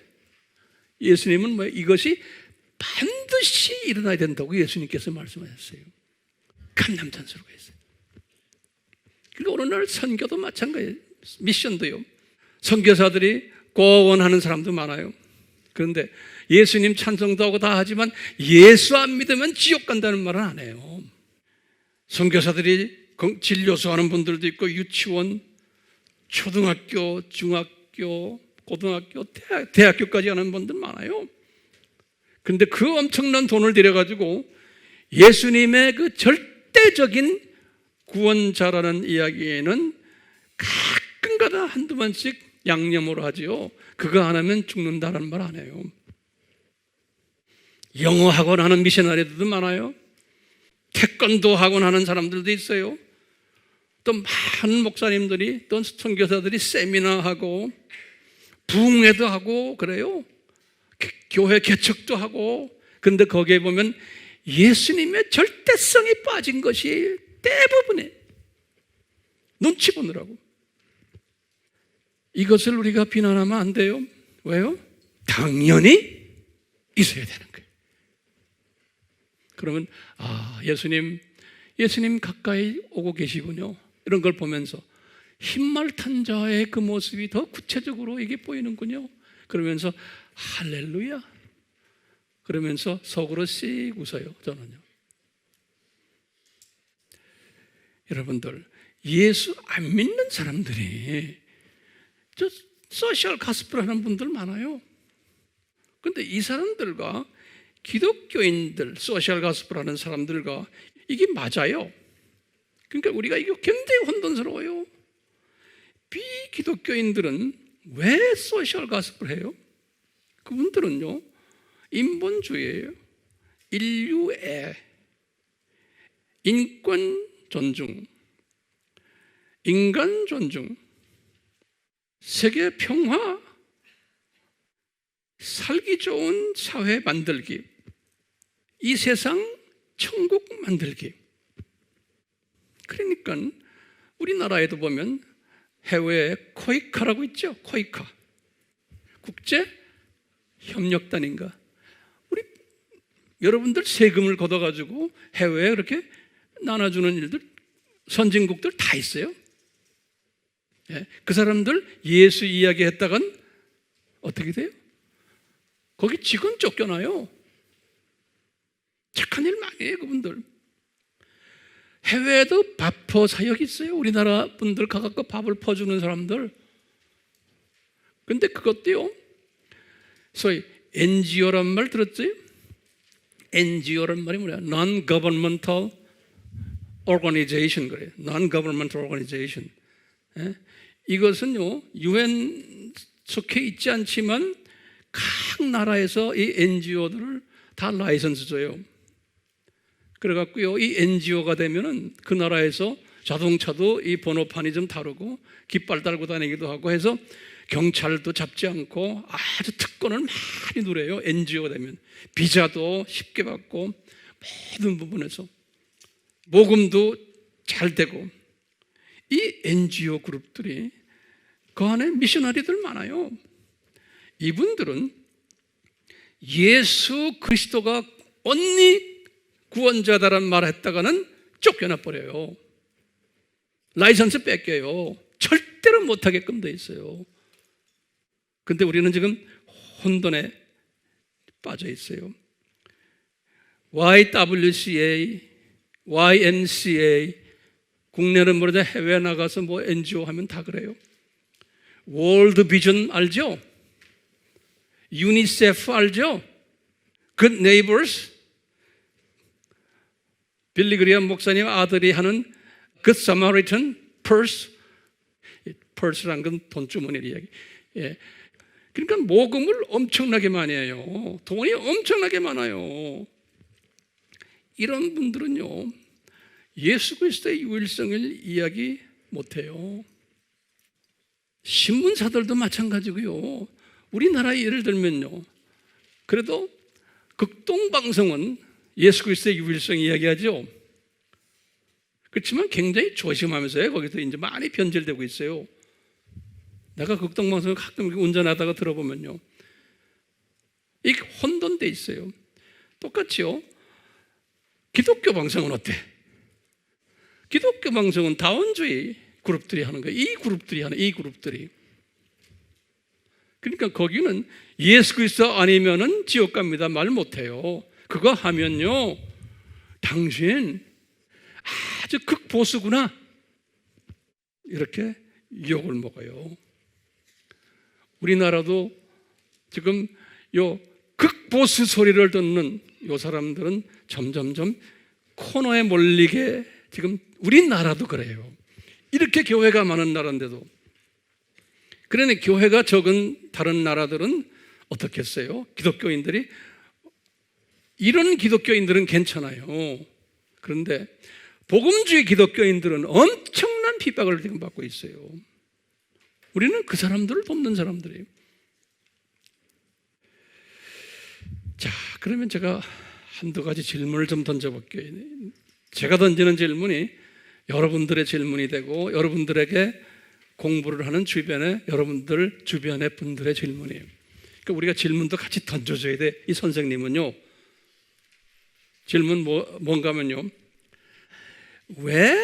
예수님은 뭐 이것이 반드시 일어나야 된다고 예수님께서 말씀하셨어요. 감남산수로 했어요. 그리고 오늘날 선교도 마찬가지예요. 미션도요. 선교사들이 고원하는 사람도 많아요. 그런데 예수님 찬송도 하고 다 하지만 예수 안 믿으면 지옥 간다는 말은 안 해요. 선교사들이 진료소 하는 분들도 있고, 유치원, 초등학교, 중학교, 고등학교, 대학교까지 하는 분들 많아요. 그런데 그 엄청난 돈을 들여가지고 예수님의 그 절대적인 구원자라는 이야기에는 가끔가다 한두 번씩 양념으로 하지요. 그거 안 하면 죽는다는 말 안 해요. 영어 학원 하는 미셔너리들도 많아요. 태권도 학원 하는 사람들도 있어요. 또 많은 목사님들이, 또 선교사들이 세미나하고 부흥회도 하고 그래요. 교회 개척도 하고. 그런데 거기에 보면 예수님의 절대성이 빠진 것이 대부분이에요. 눈치 보느라고. 이것을 우리가 비난하면 안 돼요. 왜요? 당연히 있어야 되는 거예요. 그러면 예수님 가까이 오고 계시군요, 이런 걸 보면서 흰말 탄 자의 그 모습이 더 구체적으로 이게 보이는군요. 그러면서 할렐루야, 그러면서 속으로 씩 웃어요. 저는요. 여러분들, 예수 안 믿는 사람들이 저 소셜 가스펠 하는 분들 많아요. 그런데 이 사람들과 기독교인들, 소셜 가스펠 하는 사람들과 이게 맞아요. 그러니까 우리가 이거 굉장히 혼돈스러워요. 비기독교인들은 왜 소셜 가스펠 해요? 그분들은요, 인본주의예요. 인류애, 인권 존중, 인간 존중, 세계 평화, 살기 좋은 사회 만들기, 이 세상 천국 만들기. 그러니까 우리나라에도 보면 해외에 코이카라고 있죠. 코이카, 국제협력단인가. 여러분들 세금을 걷어가지고 해외에 그렇게 나눠주는 일들, 선진국들 다 있어요. 그 사람들 예수 이야기 했다간 어떻게 돼요? 거기 직원 쫓겨나요. 착한 일 많이 해요, 그분들. 해외에도 밥퍼 사역이 있어요. 우리나라 분들 가갖고 밥을 퍼주는 사람들. 근데 그것도요, 소위 NGO란 말 들었어요? NGO란 말이 뭐야? Non-governmental organization 그래요. Non-governmental organization. 이것은요, UN 속해 있지 않지만 각 나라에서 이 NGO들을 다 라이선스 줘요. 그래갖고요, 이 NGO가 되면은 그 나라에서 자동차도 이 번호판이 좀 다르고 깃발 달고 다니기도 하고 해서 경찰도 잡지 않고 아주 특권을 많이 누려요. NGO가 되면 비자도 쉽게 받고 모든 부분에서 모금도 잘 되고. 이 NGO 그룹들이 그 안에 미셔너리들 많아요. 이분들은 예수 그리스도가 언니 구원자다란 말을 했다가는 쫓겨나 버려요. 라이선스 뺏겨요. 절대로 못하게끔 돼 있어요. 근데 우리는 지금 혼돈에 빠져 있어요. YWCA, YMCA, 국내는 모르다 해외 나가서 뭐 NGO 하면 다 그래요. 월드 비전 알죠? 유니세프 알죠? Good Neighbors, 빌리 그리엄 목사님 아들이 하는 Good Samaritan, purse, purse란 건 돈주머니를 이야기. 예. 그러니까 모금을 엄청나게 많이 해요. 돈이 엄청나게 많아요. 이런 분들은요, 예수 그리스도의 유일성을 이야기 못해요. 신문사들도 마찬가지고요. 우리나라 예를 들면요, 그래도 극동방송은 예수 그리스도의 유일성 이야기하죠. 그렇지만 굉장히 조심하면서요, 거기서 이제 많이 변질되고 있어요. 내가 극동방송을 가끔 운전하다가 들어보면요, 이게 혼돈돼 있어요. 똑같이요, 기독교 방송은 어때? 기독교 방송은 다원주의 그룹들이 하는 거예요. 이 그룹들이. 그러니까 거기는 예수 그리스도 아니면은 지옥 갑니다 말 못해요. 그거 하면요, 당신 아주 극보수구나 이렇게 욕을 먹어요. 우리나라도 지금 요 극보수 소리를 듣는 요 사람들은 점점점 코너에 몰리게, 지금 우리나라도 그래요. 이렇게 교회가 많은 나라인데도. 그러니 교회가 적은 다른 나라들은 어떻겠어요? 기독교인들이, 이런 기독교인들은 괜찮아요. 그런데 복음주의 기독교인들은 엄청난 핍박을 지금 받고 있어요. 우리는 그 사람들을 돕는 사람들이에요. 자, 그러면 제가 한두 가지 질문을 좀 던져볼게요. 제가 던지는 질문이 여러분들의 질문이 되고, 여러분들에게 공부를 하는 여러분들 주변의 분들의 질문이에요. 그러니까 우리가 질문도 같이 던져줘야 돼. 이 선생님은요, 질문 뭔가 하면요, 왜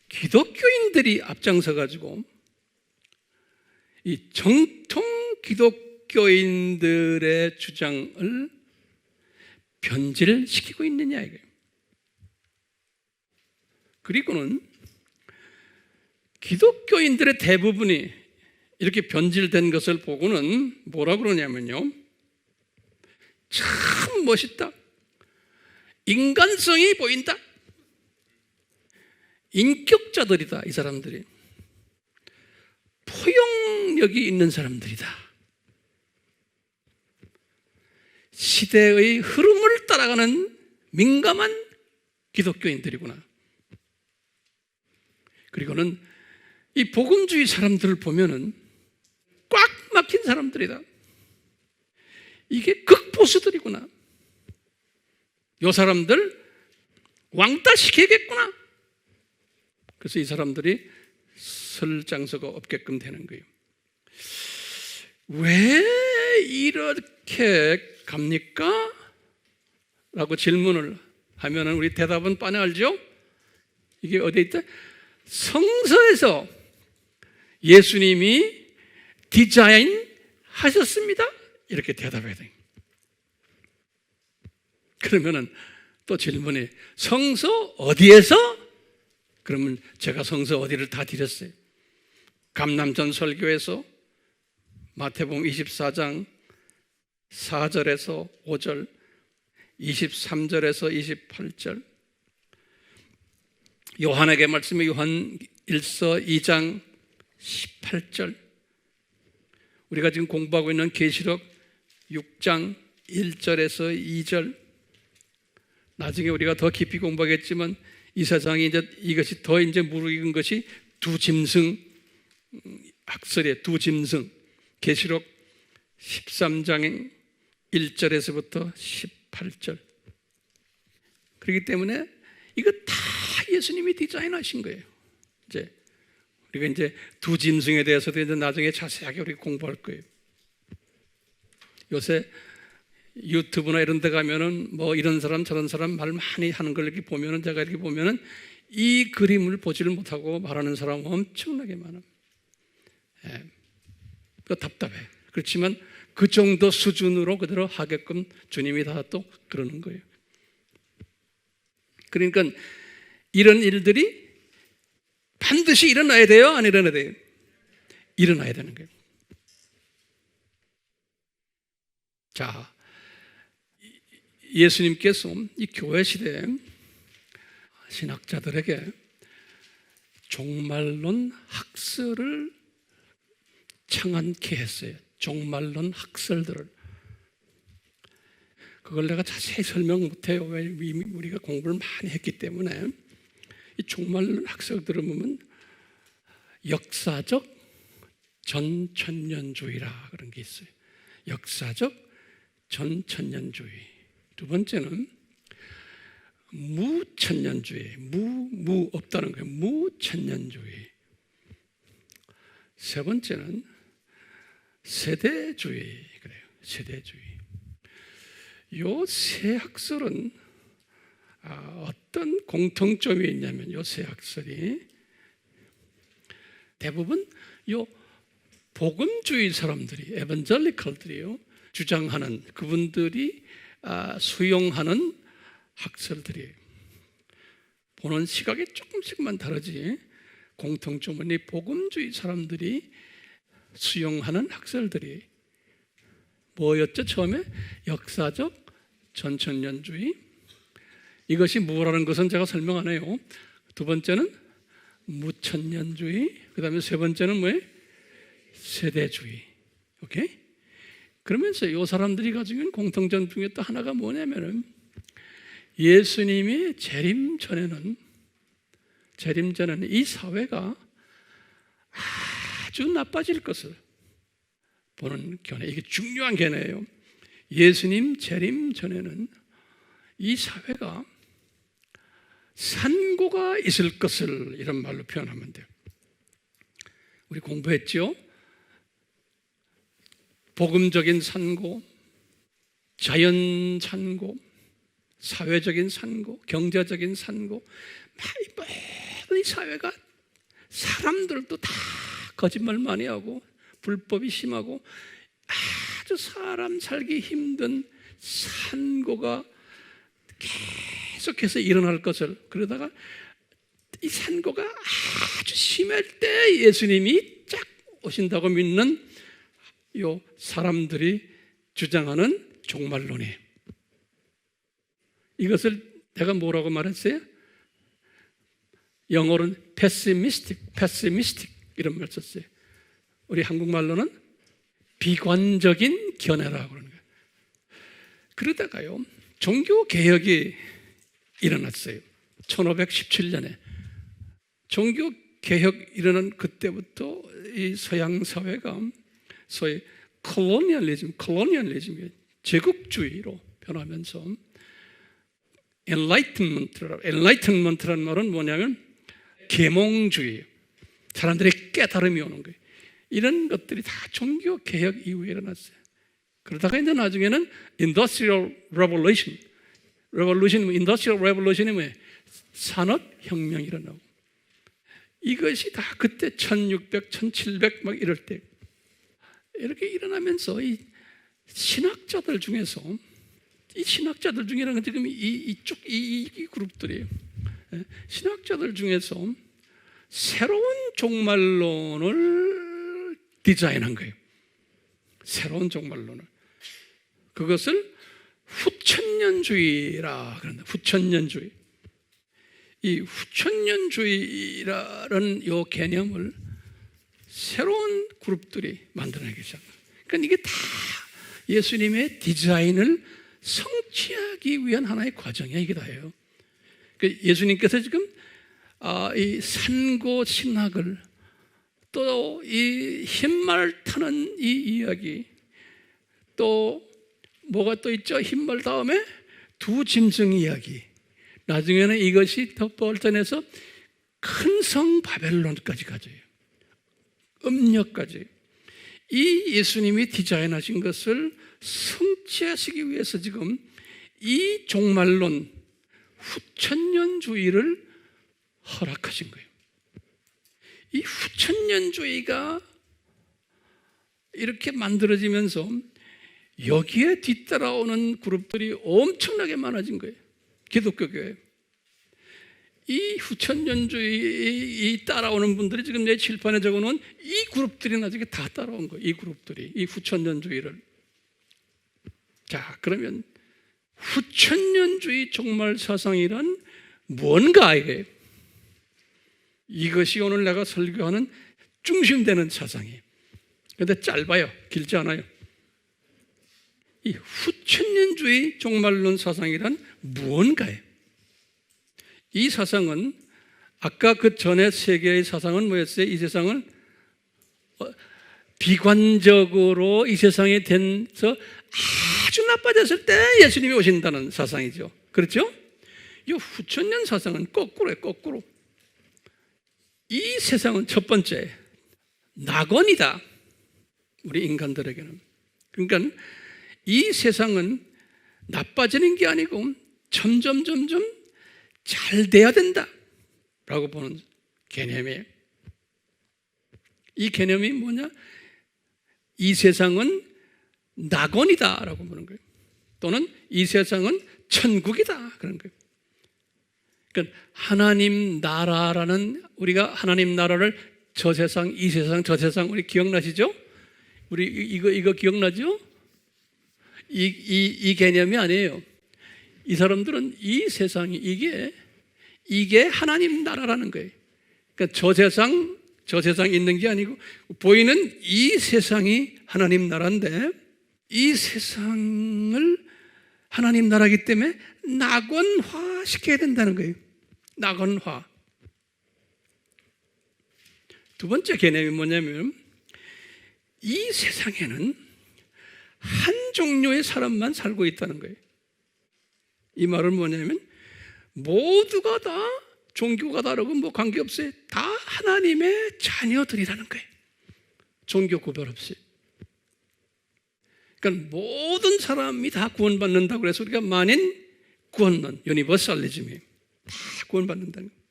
기독교인들이 앞장서 가지고 이 정통 기독교인들의 주장을 변질시키고 있느냐 이거예요. 그리고는 기독교인들의 대부분이 이렇게 변질된 것을 보고는 뭐라 그러냐면요, 참 멋있다, 인간성이 보인다, 인격자들이다, 이 사람들이 포용력이 있는 사람들이다, 시대의 흐름을 따라가는 민감한 기독교인들이구나. 그리고는 이 복음주의 사람들을 보면은 꽉 막힌 사람들이다. 이게 극보수들이구나. 이 사람들 왕따 시키겠구나. 그래서 이 사람들이 설 장소가 없게끔 되는 거예요. 왜 이렇게 갑니까? 라고 질문을 하면은 우리 대답은 뻔히 알죠? 이게 어디에 있다? 성서에서 예수님이 디자인 하셨습니다. 이렇게 대답해야 돼요. 그러면은 또 질문이, 성서 어디에서? 그러면 제가 성서 어디를 다 드렸어요. 감남전 설교에서, 마태복음 24장 4절에서 5절, 23절에서 28절, 요한에게 말씀해 요한 1서 2장 18절, 우리가 지금 공부하고 있는 계시록 6장 1절에서 2절, 나중에 우리가 더 깊이 공부하겠지만 이 세상이 이것이 더 무르익은 것이 두 짐승 학설의 두 짐승, 계시록 13장 1절에서부터 18절. 그렇기 때문에 이거 다 예수님이 디자인하신 거예요. 우리가 두 짐승에 대해서도 나중에 자세하게 우리 공부할 거예요. 요새 유튜브나 이런 데 가면은 뭐 이런 사람 저런 사람 말 많이 하는 걸 이렇게 보면은, 제가 이렇게 보면은 이 그림을 보지를 못하고 말하는 사람 엄청나게 많아. 답답해. 그렇지만 그 정도 수준으로 그대로 하게끔 주님이 다 또 그러는 거예요. 그러니까 이런 일들이 반드시 일어나야 돼요? 안 일어나야 돼요? 일어나야 되는 거예요. 자, 예수님께서 이 교회 시대에 신학자들에게 종말론 학설을 창안케 했어요. 종말론 학설들을. 그걸 내가 자세히 설명 못해요. 왜? 우리가 공부를 많이 했기 때문에. 이 종말론 학설들을 보면 역사적 전천년주의라 그런 게 있어요. 역사적 전천년주의. 두 번째는 무천년주의. 무 없다는 거예요. 무천년주의. 세 번째는 세대주의. 그래요. 세대주의. 요 세 학설은 어떤 공통점이 있냐면 요 세 학설이 대부분 요 복음주의 사람들이 에반젤리컬들이요 주장하는 그분들이 수용하는 학설들이에요. 보는 시각이 조금씩만 다르지 공통점은 이 복음주의 사람들이 수용하는 학설들이 뭐였죠? 처음에 역사적 전천년주의. 이것이 뭐라는 것은 제가 설명 안 해요. 두 번째는 무천년주의. 그 다음에 세 번째는 뭐예요? 세대주의. 오케이? 그러면서 이 사람들이 가지고 있는 공통점 중에 또 하나가 뭐냐면은 예수님이 재림 전에는 이 사회가 아주 나빠질 것을 보는 견해. 이게 중요한 견해예요. 예수님 재림 전에는 이 사회가 산고가 있을 것을 이런 말로 표현하면 돼요. 우리 공부했죠? 복음적인 산고, 자연 산고, 사회적인 산고, 경제적인 산고, 모든 이 사회가 사람들도 다 거짓말 많이 하고 불법이 심하고 아주 사람 살기 힘든 산고가 계속해서 일어날 것을, 그러다가 이 산고가 아주 심할 때 예수님이 쫙 오신다고 믿는 요 사람들이 주장하는 종말론이에요. 이것을 내가 뭐라고 말했어요? 영어로는 pessimistic 이런 말 썼어요. 우리 한국말로는 비관적인 견해라고 그러는 거예요. 그러다가요 종교개혁이 일어났어요. 1517년에 종교개혁 일어난 그때부터 이 서양 사회가 소위 콜로니얼리즘, 제국주의로 변하면서 엔라이트먼트라는 말은 뭐냐면 계몽주의, 사람들의 깨달음이 오는 거예요. 이런 것들이 다 종교개혁 이후에 일어났어요. 그러다가 이제 나중에는 Industrial Revolution이 뭐예요? 산업혁명이 일어나고, 이것이 다 그때 1600, 1700 막 이럴 때 이렇게 일어나면서 이 신학자들 중에서 지금 이쪽 그룹들이에요. 신학자들 중에서 새로운 종말론을 디자인한 거예요. 새로운 종말론을. 그것을 후천년주의라 그런다. 후천년주의. 이 후천년주의라는 이 개념을 새로운 그룹들이 만들어내기 시작합니다. 그러니까 이게 다 예수님의 디자인을 성취하기 위한 하나의 과정이야. 이게 다예요. 그러니까 예수님께서 지금 이 산고 신학을, 또 이 흰말 타는 이 이야기, 또 뭐가 또 있죠? 흰말 다음에 두 짐승 이야기, 나중에는 이것이 더 발전해서 큰 성 바벨론까지 가져요. 음력까지. 이 예수님이 디자인하신 것을 성취하시기 위해서 지금 이 종말론 후천년주의를 허락하신 거예요. 이 후천년주의가 이렇게 만들어지면서 여기에 뒤따라오는 그룹들이 엄청나게 많아진 거예요. 기독교 교회. 이 후천년주의 따라오는 분들이 지금 내 칠판에 적어놓은 이 그룹들이 나중에 다 따라온 거예요. 이 그룹들이 이 후천년주의를. 자, 그러면 후천년주의 종말 사상이란 뭔가 이거예요. 이것이 오늘 내가 설교하는 중심되는 사상이에요. 그런데 짧아요. 길지 않아요. 이 후천년주의 종말론 사상이란 무언가예요. 이 사상은 아까 그 전에 세 개의 사상은 뭐였어요? 이 세상을 비관적으로 이 세상에 대해서 아주 나빠졌을 때 예수님이 오신다는 사상이죠. 그렇죠? 이 후천년 사상은 거꾸로예요. 거꾸로. 이 세상은 첫 번째 낙원이다. 우리 인간들에게는. 그러니까 이 세상은 나빠지는 게 아니고 점점 잘 돼야 된다 라고 보는 개념이에요. 이 개념이 뭐냐? 이 세상은 낙원이다 라고 보는 거예요. 또는 이 세상은 천국이다 그런 거예요. 그러니까 하나님 나라라는, 우리가 하나님 나라를 저 세상, 이 세상, 저 세상, 우리 기억나시죠? 우리 이거 기억나죠? 이 개념이 아니에요. 이 사람들은 이 세상이 이게 하나님 나라라는 거예요. 그러니까 저 세상 있는 게 아니고 보이는 이 세상이 하나님 나라인데, 이 세상을 하나님 나라이기 때문에 낙원화 시켜야 된다는 거예요. 낙원화. 두 번째 개념이 뭐냐면, 이 세상에는 한 종류의 사람만 살고 있다는 거예요. 이 말은 뭐냐면 모두가 다 종교가 다르고 뭐 관계없어요. 다 하나님의 자녀들이라는 거예요. 종교 구별 없이. 그러니까 모든 사람이 다 구원받는다고 그래서 우리가 만인 구원론, 유니버설리즘이에요. 다 구원받는다는 거예요.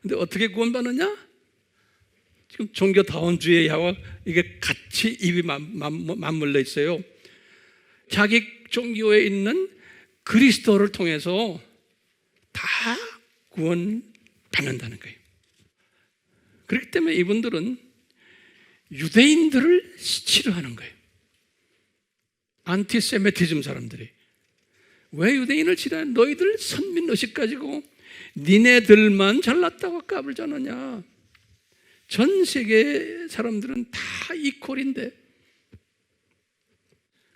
근데 어떻게 구원받느냐? 지금 종교다원주의와 이게 같이 입이 맞물려 있어요. 자기 종교에 있는 그리스도를 통해서 다 구원받는다는 거예요. 그렇기 때문에 이분들은 유대인들을 싫어하는 거예요. 안티세미티즘 사람들이. 왜 유대인을 싫어해? 너희들 선민의식 가지고 니네들만 잘났다고 까불잖느냐. 전 세계 사람들은 다 이퀄인데.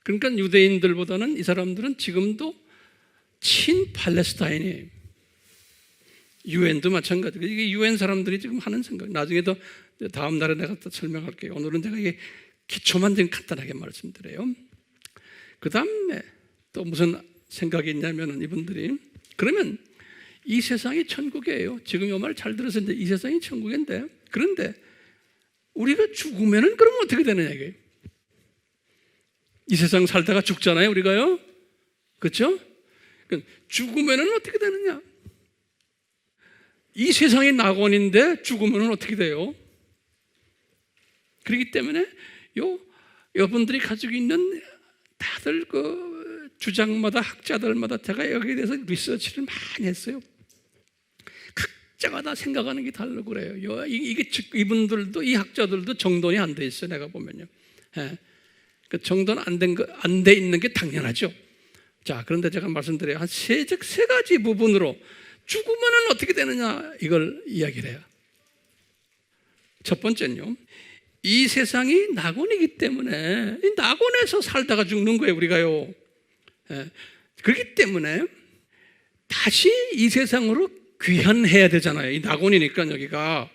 그러니까 유대인들보다는 이 사람들은 지금도 친팔레스타인이에요. 유엔도 마찬가지고. 이게 유엔 사람들이 지금 하는 생각. 나중에 더 다음 날에 내가 또 설명할게요. 오늘은 제가 이게 기초만 좀 간단하게 말씀드려요. 그 다음에 또 무슨 생각이 있냐면은 이분들이, 그러면 이 세상이 천국이에요. 지금 이 말 잘 들으셨는데 이 세상이 천국인데, 그런데 우리가 죽으면은 그러면 어떻게 되느냐 이게. 이 세상 살다가 죽잖아요, 우리가요. 그렇죠? 그러니까 죽으면은 어떻게 되느냐? 이 세상이 낙원인데 죽으면은 어떻게 돼요? 그렇기 때문에 여러분들이 가지고 있는 다들 그 주장마다 학자들마다 제가 여기에 대해서 리서치를 많이 했어요. 각자가 다 생각하는 게 다르고 그래요. 이게 이분들도, 이 학자들도 정돈이 안 돼 있어요. 내가 보면요. 예. 그 정돈 안 돼 있는 게 당연하죠. 자, 그런데 제가 말씀드려요. 한 세 가지 부분으로 죽으면은 어떻게 되느냐 이걸 이야기를 해요. 첫 번째는요, 이 세상이 낙원이기 때문에 이 낙원에서 살다가 죽는 거예요, 우리가요. 예. 그렇기 때문에 다시 이 세상으로 귀환해야 되잖아요. 이 낙원이니까 여기가.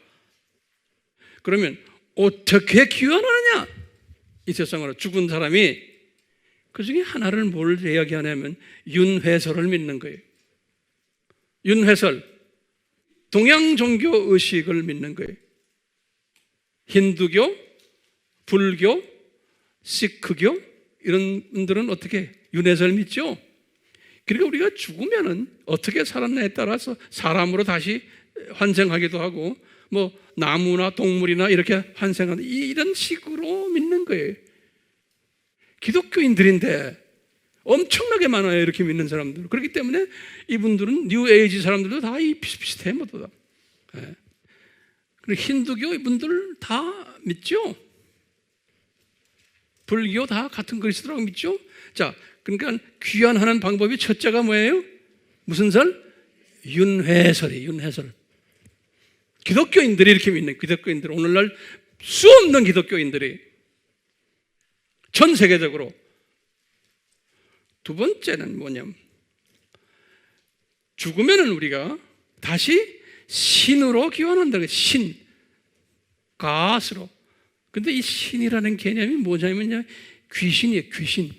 그러면 어떻게 귀환하느냐? 이 세상으로 죽은 사람이 그 중에 하나를 뭘 이야기하냐면 윤회설을 믿는 거예요. 윤회설, 동양 종교 의식을 믿는 거예요. 힌두교, 불교, 시크교 이런 분들은 어떻게 윤회설 믿죠? 그러니까 우리가 죽으면은 어떻게 살았냐에 따라서 사람으로 다시 환생하기도 하고, 뭐 나무나 동물이나 이렇게 환생하는 이런 식으로 믿는 거예요. 기독교인들인데 엄청나게 많아요, 이렇게 믿는 사람들. 그렇기 때문에 이분들은 뉴에이지 사람들도 다 비슷비슷해 모두 다. 예. 그리고 힌두교 이분들 다 믿죠. 불교 다 같은 그리스도라고 믿죠. 자, 그러니까 귀환하는 방법이 첫째가 뭐예요? 무슨 설? 윤회설이에요. 윤회설. 기독교인들이 이렇게 믿는, 기독교인들, 오늘날 수 없는 기독교인들이 전 세계적으로. 두 번째는 뭐냐면, 죽으면은 우리가 다시 신으로 귀환한다. 신, 가스로. 근데 이 신이라는 개념이 뭐냐면요, 귀신이에요, 귀신.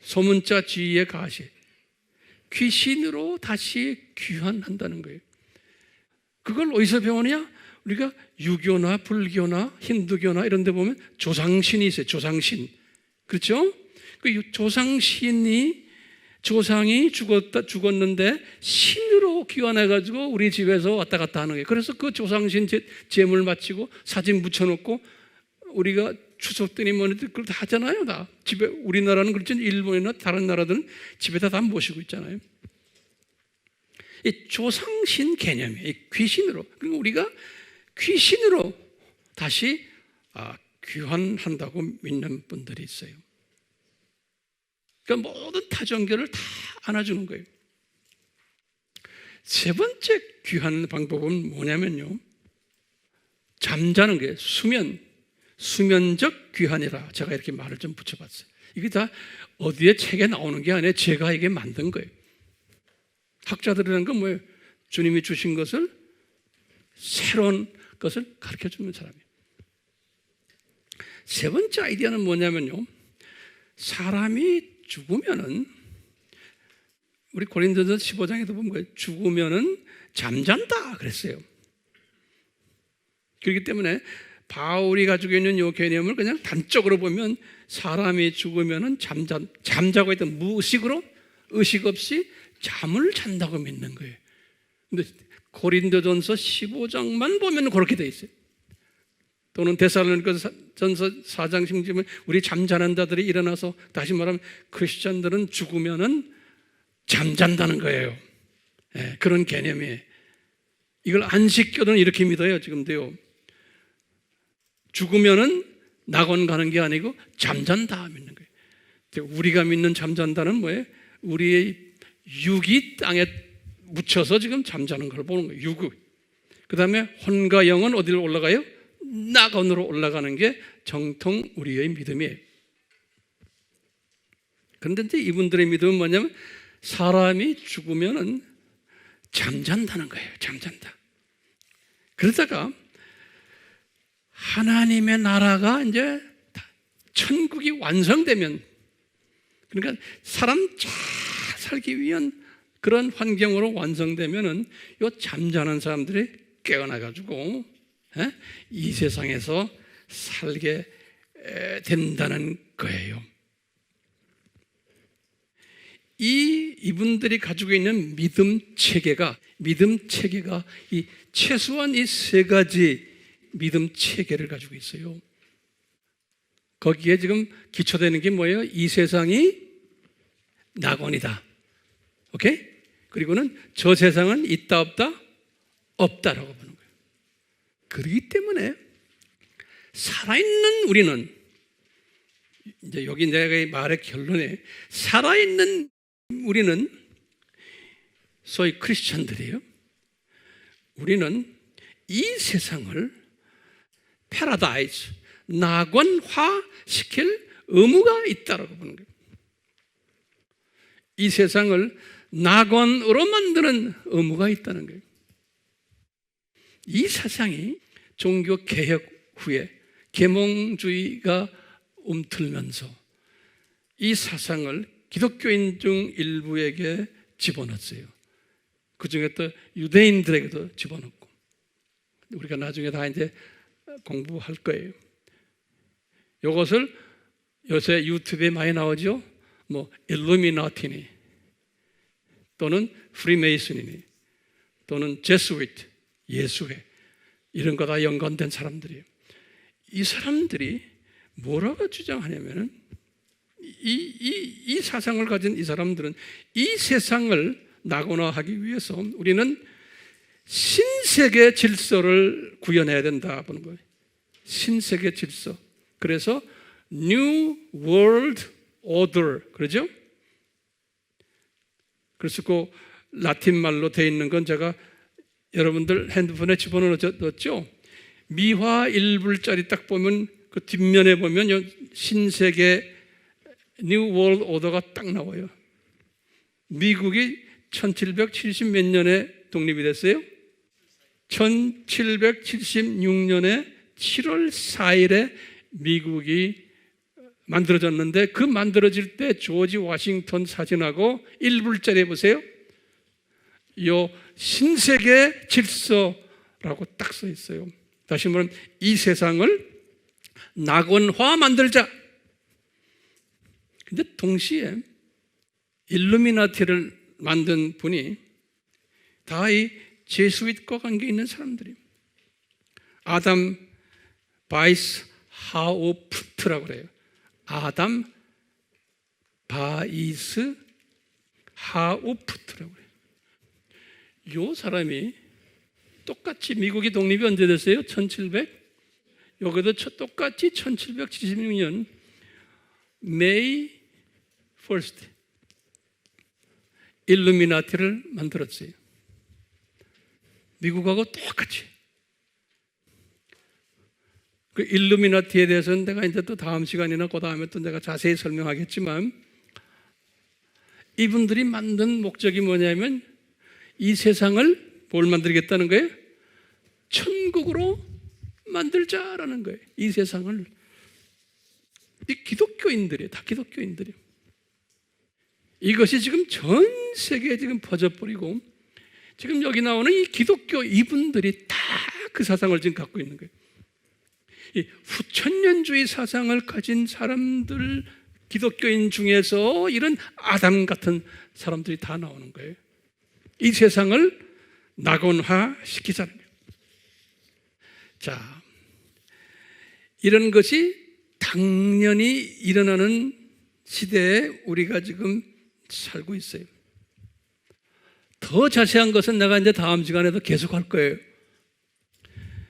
소문자 지위의 가시. 귀신으로 다시 귀환한다는 거예요. 그걸 어디서 배우느냐? 우리가 유교나 불교나 힌두교나 이런 데 보면 조상신이 있어요. 조상신. 그렇죠? 그 조상이 죽었는데 신으로 귀환해가지고 우리 집에서 왔다 갔다 하는 거예요. 그래서 그 조상신 제물 바치고 사진 붙여놓고 우리가 추석 때니 뭐니 그걸 다 하잖아요. 다 집에. 우리나라는 그렇지, 일본이나 다른 나라들은 집에다 다 모시고 있잖아요. 이 조상신 개념이 귀신으로, 그러니까 우리가 귀신으로 다시 귀환한다고 믿는 분들이 있어요. 그러니까 모든 타종교를 다 안아주는 거예요. 세 번째 귀환 방법은 뭐냐면요, 잠자는 거예요. 수면적 귀환이라 제가 이렇게 말을 좀 붙여봤어요. 이게 다 어디에 책에 나오는 게 아니에요. 제가 이게 만든 거예요. 학자들이라는 건 뭐예요? 주님이 주신 것을, 새로운 것을 가르쳐 주는 사람이에요. 세 번째 아이디어는 뭐냐면요, 사람이 죽으면은, 우리 고린도전서 15장에도 보면 죽으면은 잠잔다 그랬어요. 그렇기 때문에 바울이 가지고 있는 이 개념을 그냥 단적으로 보면 사람이 죽으면은 잠자고 있던 무의식으로, 의식 없이 잠을 잔다고 믿는 거예요. 근데 고린도전서 15장만 보면 그렇게 돼 있어요. 또는 데살로니가전서 4장 심지면 우리 잠자는 자들이 일어나서, 다시 말하면 크리스천들은 죽으면은 잠잔다는 거예요. 네, 그런 개념이에요. 이걸 안식교는 이렇게 믿어요. 지금도요. 죽으면은 낙원 가는 게 아니고 잠잔다 믿는 거예요. 우리가 믿는 잠잔다는 뭐예요? 우리의 육이 땅에 묻혀서 지금 잠자는 걸 보는 거예요. 육이. 그 다음에 혼과 영은 어디로 올라가요? 낙원으로 올라가는 게 정통 우리의 믿음이에요. 그런데 이제 이분들의 믿음은 뭐냐면 사람이 죽으면은 잠잔다는 거예요. 잠잔다. 그러다가 하나님의 나라가 이제 천국이 완성되면, 그러니까 사람 잘 살기 위한 그런 환경으로 완성되면은 요 잠자는 사람들이 깨어나가지고 이 세상에서 살게 된다는 거예요. 이분들이 가지고 있는 믿음 체계가 이 최소한 이 세 가지 믿음 체계를 가지고 있어요. 거기에 지금 기초되는 게 뭐예요? 이 세상이 낙원이다. 오케이? 그리고는 저 세상은 있다 없다? 없다라고 보는 거예요. 그렇기 때문에 살아있는 우리는, 이제 여기 내가 말의 결론에, 살아있는 우리는, 소위 크리스천들이에요. 우리는 이 세상을 패러다이스, 낙원화 시킬 의무가 있다고 보는 거예요. 이 세상을 낙원으로 만드는 의무가 있다는 거예요. 이 사상이 종교 개혁 후에 계몽주의가 움틀면서 이 사상을 기독교인 중 일부에게 집어넣었어요. 그 중에 또 유대인들에게도 집어넣고, 우리가 나중에 다 이제 공부할 거예요. 이것을 요새 유튜브에 많이 나오죠. 뭐 일루미나티니, 또는 프리메이슨이니, 또는 제스위트, 예수회, 이런 거 다 연관된 사람들이에요. 이 사람들이 뭐라고 주장하냐면은, 이 사상을 가진 이 사람들은 이 세상을 낙원화하기 위해서 우리는 신세계 질서를 구현해야 된다 보는 거예요. 신세계 질서. 그래서 New World Order, 그러죠? 그래서 그 라틴 말로 되어 있는 건 제가 여러분들 핸드폰에 집어넣어 뒀죠? 미화 1불짜리 딱 보면 그 뒷면에 보면 신세계 뉴 월드 오더가 딱 나와요. 미국이 1770 몇 년에 독립이 됐어요? 1776년에 7월 4일에 미국이 만들어졌는데, 그 만들어질 때 조지 워싱턴 사진하고 1불짜리 보세요. 요 신세계 질서라고 딱 써 있어요. 다시 말하면 이 세상을 낙원화 만들자. 근데 동시에 일루미나티를 만든 분이 다 이 제수잇과 관계 있는 사람들이에요. 아담 바이스 하우프트라고 그래요. 아담 바이스 하우프트라고 그래요. 요 사람이 똑같이 미국이 독립이 언제 됐어요? 1700? 여기도 똑같이 1776년 May 1st 일루미나티를 만들었어요. 미국하고 똑같이. 그 일루미나티에 대해서는 내가 이제 또 다음 시간이나 그 다음에 또 내가 자세히 설명하겠지만, 이분들이 만든 목적이 뭐냐면 이 세상을 뭘 만들겠다는 거예요? 천국으로 만들자라는 거예요. 이 세상을. 이 기독교인들이에요. 다 기독교인들이에요. 이것이 지금 전 세계에 지금 퍼져버리고, 지금 여기 나오는 이 기독교 이분들이 다 그 사상을 지금 갖고 있는 거예요. 이 후천년주의 사상을 가진 사람들, 기독교인 중에서 이런 아담 같은 사람들이 다 나오는 거예요. 이 세상을 낙원화 시키자는 거예요. 자, 이런 것이 당연히 일어나는 시대에 우리가 지금 살고 있어요. 더 자세한 것은 내가 이제 다음 시간에도 계속 할 거예요.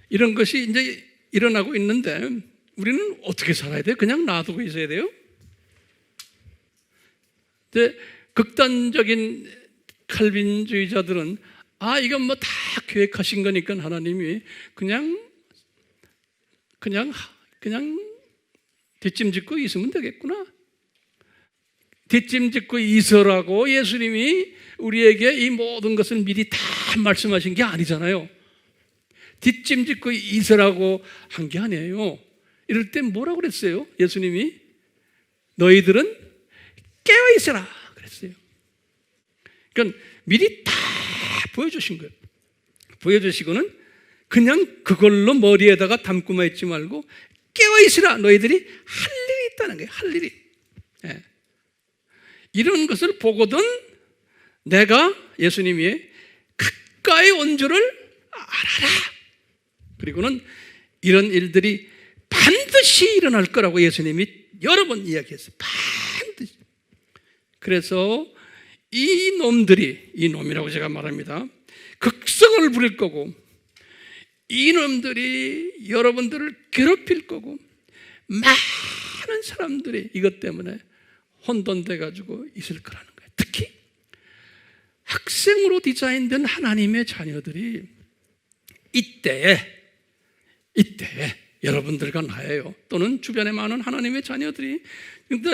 이런 것이 이제 일어나고 있는데 우리는 어떻게 살아야 돼요? 그냥 놔두고 있어야 돼요? 근데 극단적인 칼빈주의자들은 이건 뭐 다 계획하신 거니까 하나님이 그냥 뒷짐짓고 있으면 되겠구나. 뒷짐짓고 있으라고 예수님이 우리에게 이 모든 것을 미리 다 말씀하신 게 아니잖아요. 뒷짐짓고 있으라고 한 게 아니에요. 이럴 때 뭐라고 그랬어요? 예수님이 너희들은 깨어 있어라 그랬어요. 그러니까 미리 다 보여주신 거예요. 보여주시고는 그냥 그걸로 머리에다가 담고만 있지 말고 깨어 있으라. 너희들이 할 일이 있다는 거예요. 할 일이. 예. 이런 것을 보거든 내가 예수님이 가까이 온 줄을 알아라. 그리고는 이런 일들이 반드시 일어날 거라고 예수님이 여러 번 이야기했어요. 반드시. 그래서 이 놈이라고 제가 말합니다. 극성을 부릴 거고, 이 놈들이 여러분들을 괴롭힐 거고, 많은 사람들이 이것 때문에 혼돈돼 가지고 있을 거라는 거예요. 특히 학생으로 디자인된 하나님의 자녀들이 이때에 여러분들과 나예요. 또는 주변에 많은 하나님의 자녀들이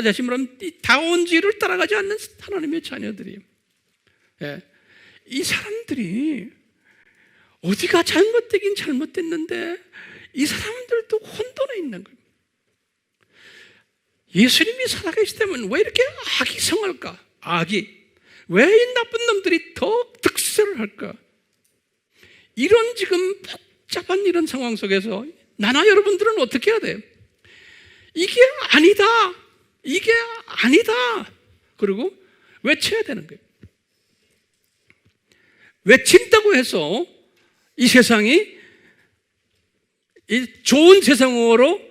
다시 말하면 다원주의를 따라가지 않는 하나님의 자녀들이, 이 사람들이 어디가 잘못되긴 잘못됐는데 이 사람들도 혼돈에 있는 거예요. 예수님이 살아계시다면 왜 이렇게 악이 성할까? 왜 이 나쁜 놈들이 더 득세를 할까? 이런 지금 복잡한 이런 상황 속에서 나나 여러분들은 어떻게 해야 돼요? 이게 아니다. 그리고 외쳐야 되는 거예요. 외친다고 해서 이 세상이 좋은 세상으로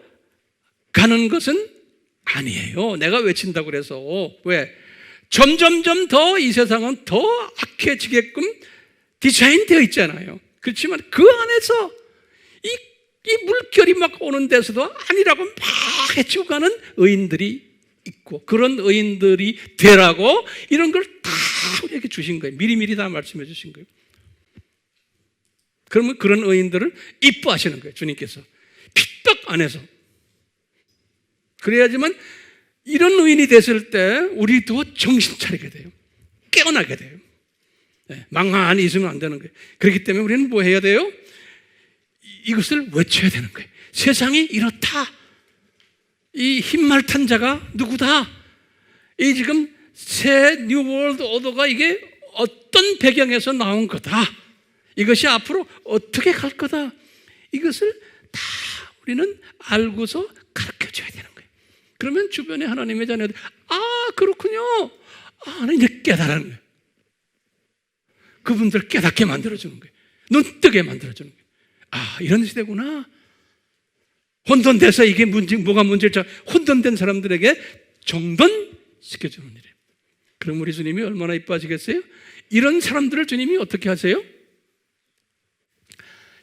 가는 것은 아니에요. 내가 외친다고 그래서. 왜? 점점점 더 이 세상은 더 악해지게끔 디자인되어 있잖아요. 그렇지만 그 안에서 이 물결이 막 오는 데서도 아니라고 막 해치고 가는 의인들이 있고, 그런 의인들이 되라고 이런 걸 다 우리에게 주신 거예요. 미리미리 다 말씀해 주신 거예요. 그러면 그런 의인들을 이뻐하시는 거예요, 주님께서. 핍박 안 해서. 그래야지만 이런 의인이 됐을 때 우리도 정신 차리게 돼요. 깨어나게 돼요. 네, 망하니 있으면 안 되는 거예요. 그렇기 때문에 우리는 뭐 해야 돼요? 이것을 외쳐야 되는 거예요. 세상이 이렇다. 이 흰말탄 자가 누구다? 이 지금 새 뉴 월드 오더가 이게 어떤 배경에서 나온 거다. 이것이 앞으로 어떻게 갈 거다. 이것을 다 우리는 알고서 가르쳐줘야 되는 거예요. 그러면 주변에 하나님의 자녀들, 그렇군요. 이제 깨달은 거예요. 그분들 깨닫게 만들어주는 거예요. 눈뜨게 만들어주는 거예요. 이런 시대구나. 혼돈돼서 이게 뭐가 문제일지 혼돈된 사람들에게 정돈시켜주는 일이에요. 그럼 우리 주님이 얼마나 이뻐하시겠어요? 이런 사람들을 주님이 어떻게 하세요?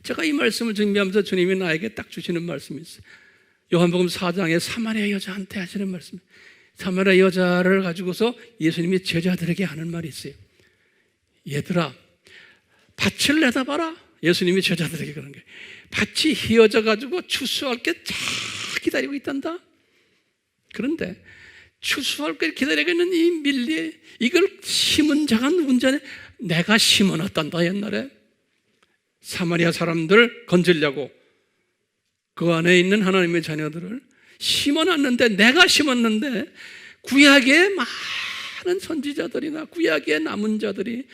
제가 이 말씀을 준비하면서 주님이 나에게 딱 주시는 말씀이 있어요. 요한복음 4장에 사마리아 여자한테 하시는 말씀. 사마리아 여자를 가지고서 예수님이 제자들에게 하는 말이 있어요. 얘들아, 밭을 내다봐라. 예수님이 제자들에게 그런 거예요. 밭이 휘어져 가지고 추수할 게 잘 기다리고 있단다. 그런데 추수할 게 기다리고 있는 이 밀리, 이걸 심은 자가 누군지 내가 심어놨단다. 옛날에 사마리아 사람들 건지려고 그 안에 있는 하나님의 자녀들을 심어놨는데, 내가 심었는데 구약의 많은 선지자들이나 구약의 남은 자들이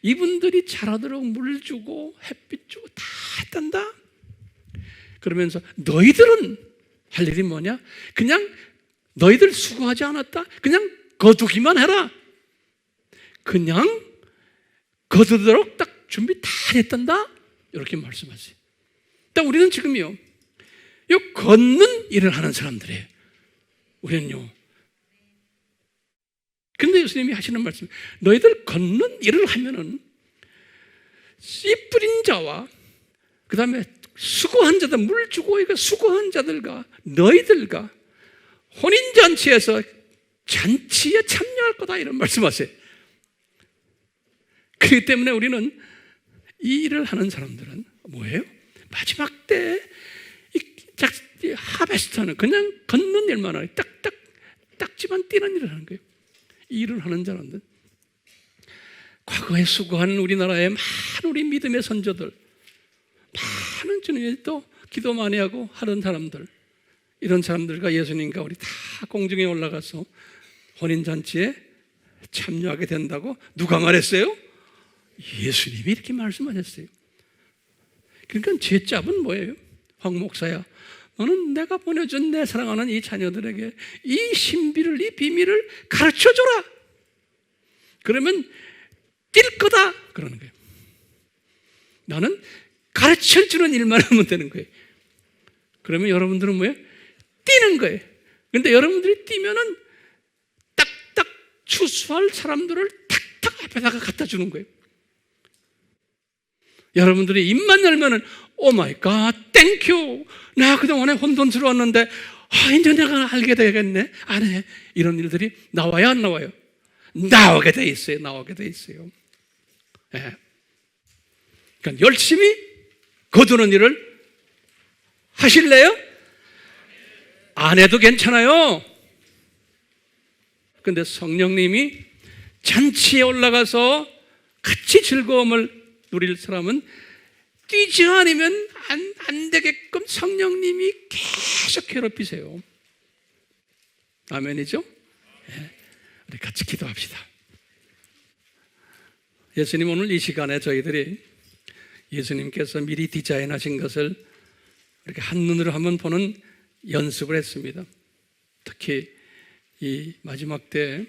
이분들이 자라도록 물 주고 햇빛 주고 다 했단다. 그러면서 너희들은 할 일이 뭐냐? 그냥 너희들 수고하지 않았다. 그냥 거두기만 해라. 그냥 거두도록 딱 준비 다 했단다. 이렇게 말씀하세요. 딱 우리는 지금요, 이 걷는 일을 하는 사람들이에요. 우리는요. 근데 예수님이 하시는 말씀, 너희들 걷는 일을 하면은 씨 뿌린 자와 그 다음에 수고한 자들, 물 주고 이거 수고한 자들과 너희들과 혼인잔치에서 잔치에 참여할 거다, 이런 말씀하세요. 그렇기 때문에 우리는 이 일을 하는 사람들은 뭐예요? 마지막 때 이 하베스트는 그냥 걷는 일만 하는, 딱지만 뛰는 일을 하는 거예요. 이 일을 하는 사람들, 과거에 수고한 우리나라의 많은 우리 믿음의 선조들, 많은 주님이 또 기도 많이 하고 하는 사람들, 이런 사람들과 예수님과 우리 다 공중에 올라가서 혼인잔치에 참여하게 된다고 누가 말했어요? 예수님이 이렇게 말씀하셨어요. 그러니까 죄짭은 뭐예요? 황 목사야, 너는 내가 보내준 내 사랑하는 이 자녀들에게 이 신비를, 이 비밀을 가르쳐줘라. 그러면 뛸 거다. 그러는 거예요. 나는 가르쳐주는 일만 하면 되는 거예요. 그러면 여러분들은 뭐예요? 뛰는 거예요. 그런데 여러분들이 뛰면은 딱딱 추수할 사람들을 탁탁 앞에다가 갖다 주는 거예요. 여러분들이 입만 열면은 오 마이 갓, 땡큐. 나 그동안에 혼돈스러웠는데 이제 내가 알게 되겠네. 안 해. 이런 일들이 나와야 안 나와요? 나오게 돼 있어요. 나오게 돼 있어요. 예. 그러니까 열심히 거두는 일을 하실래요? 안 해도 괜찮아요. 그런데 성령님이 잔치에 올라가서 같이 즐거움을 누릴 사람은 뛰지 않으면 안 되게끔 성령님이 계속 괴롭히세요. 아멘이죠? 네. 우리 같이 기도합시다. 예수님, 오늘 이 시간에 저희들이 예수님께서 미리 디자인하신 것을 이렇게 한눈으로 한번 보는 연습을 했습니다. 특히 이 마지막 때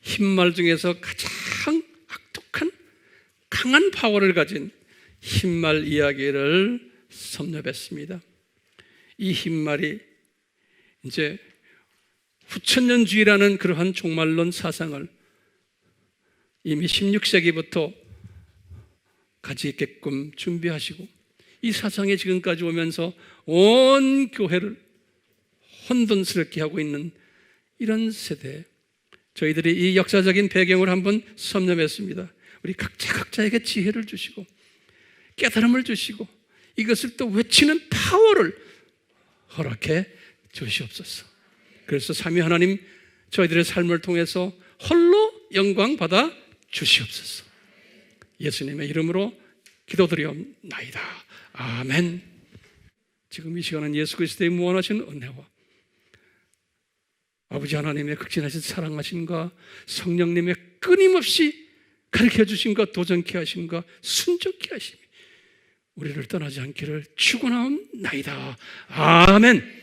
흰말 중에서 가장 악독한 강한 파워를 가진 흰말 이야기를 섭렵했습니다. 이 흰말이 이제 후천년주의라는 그러한 종말론 사상을 이미 16세기부터 가지게끔 준비하시고, 이 사상이 지금까지 오면서 온 교회를 혼돈스럽게 하고 있는 이런 세대에 저희들이 이 역사적인 배경을 한번 섭렵했습니다. 우리 각자에게 지혜를 주시고 깨달음을 주시고 이것을 또 외치는 파워를 허락해 주시옵소서. 그래서 삼위 하나님, 저희들의 삶을 통해서 홀로 영광 받아 주시옵소서. 예수님의 이름으로 기도드리옵나이다. 아멘. 지금 이 시간은 예수 그리스도의 무한하신 은혜와 아버지 하나님의 극진하신 사랑하심과 성령님의 끊임없이 가르쳐 주심과 도전케 하심과 순종케 하심이 우리를 떠나지 않기를 축원하옵나이다. 아멘.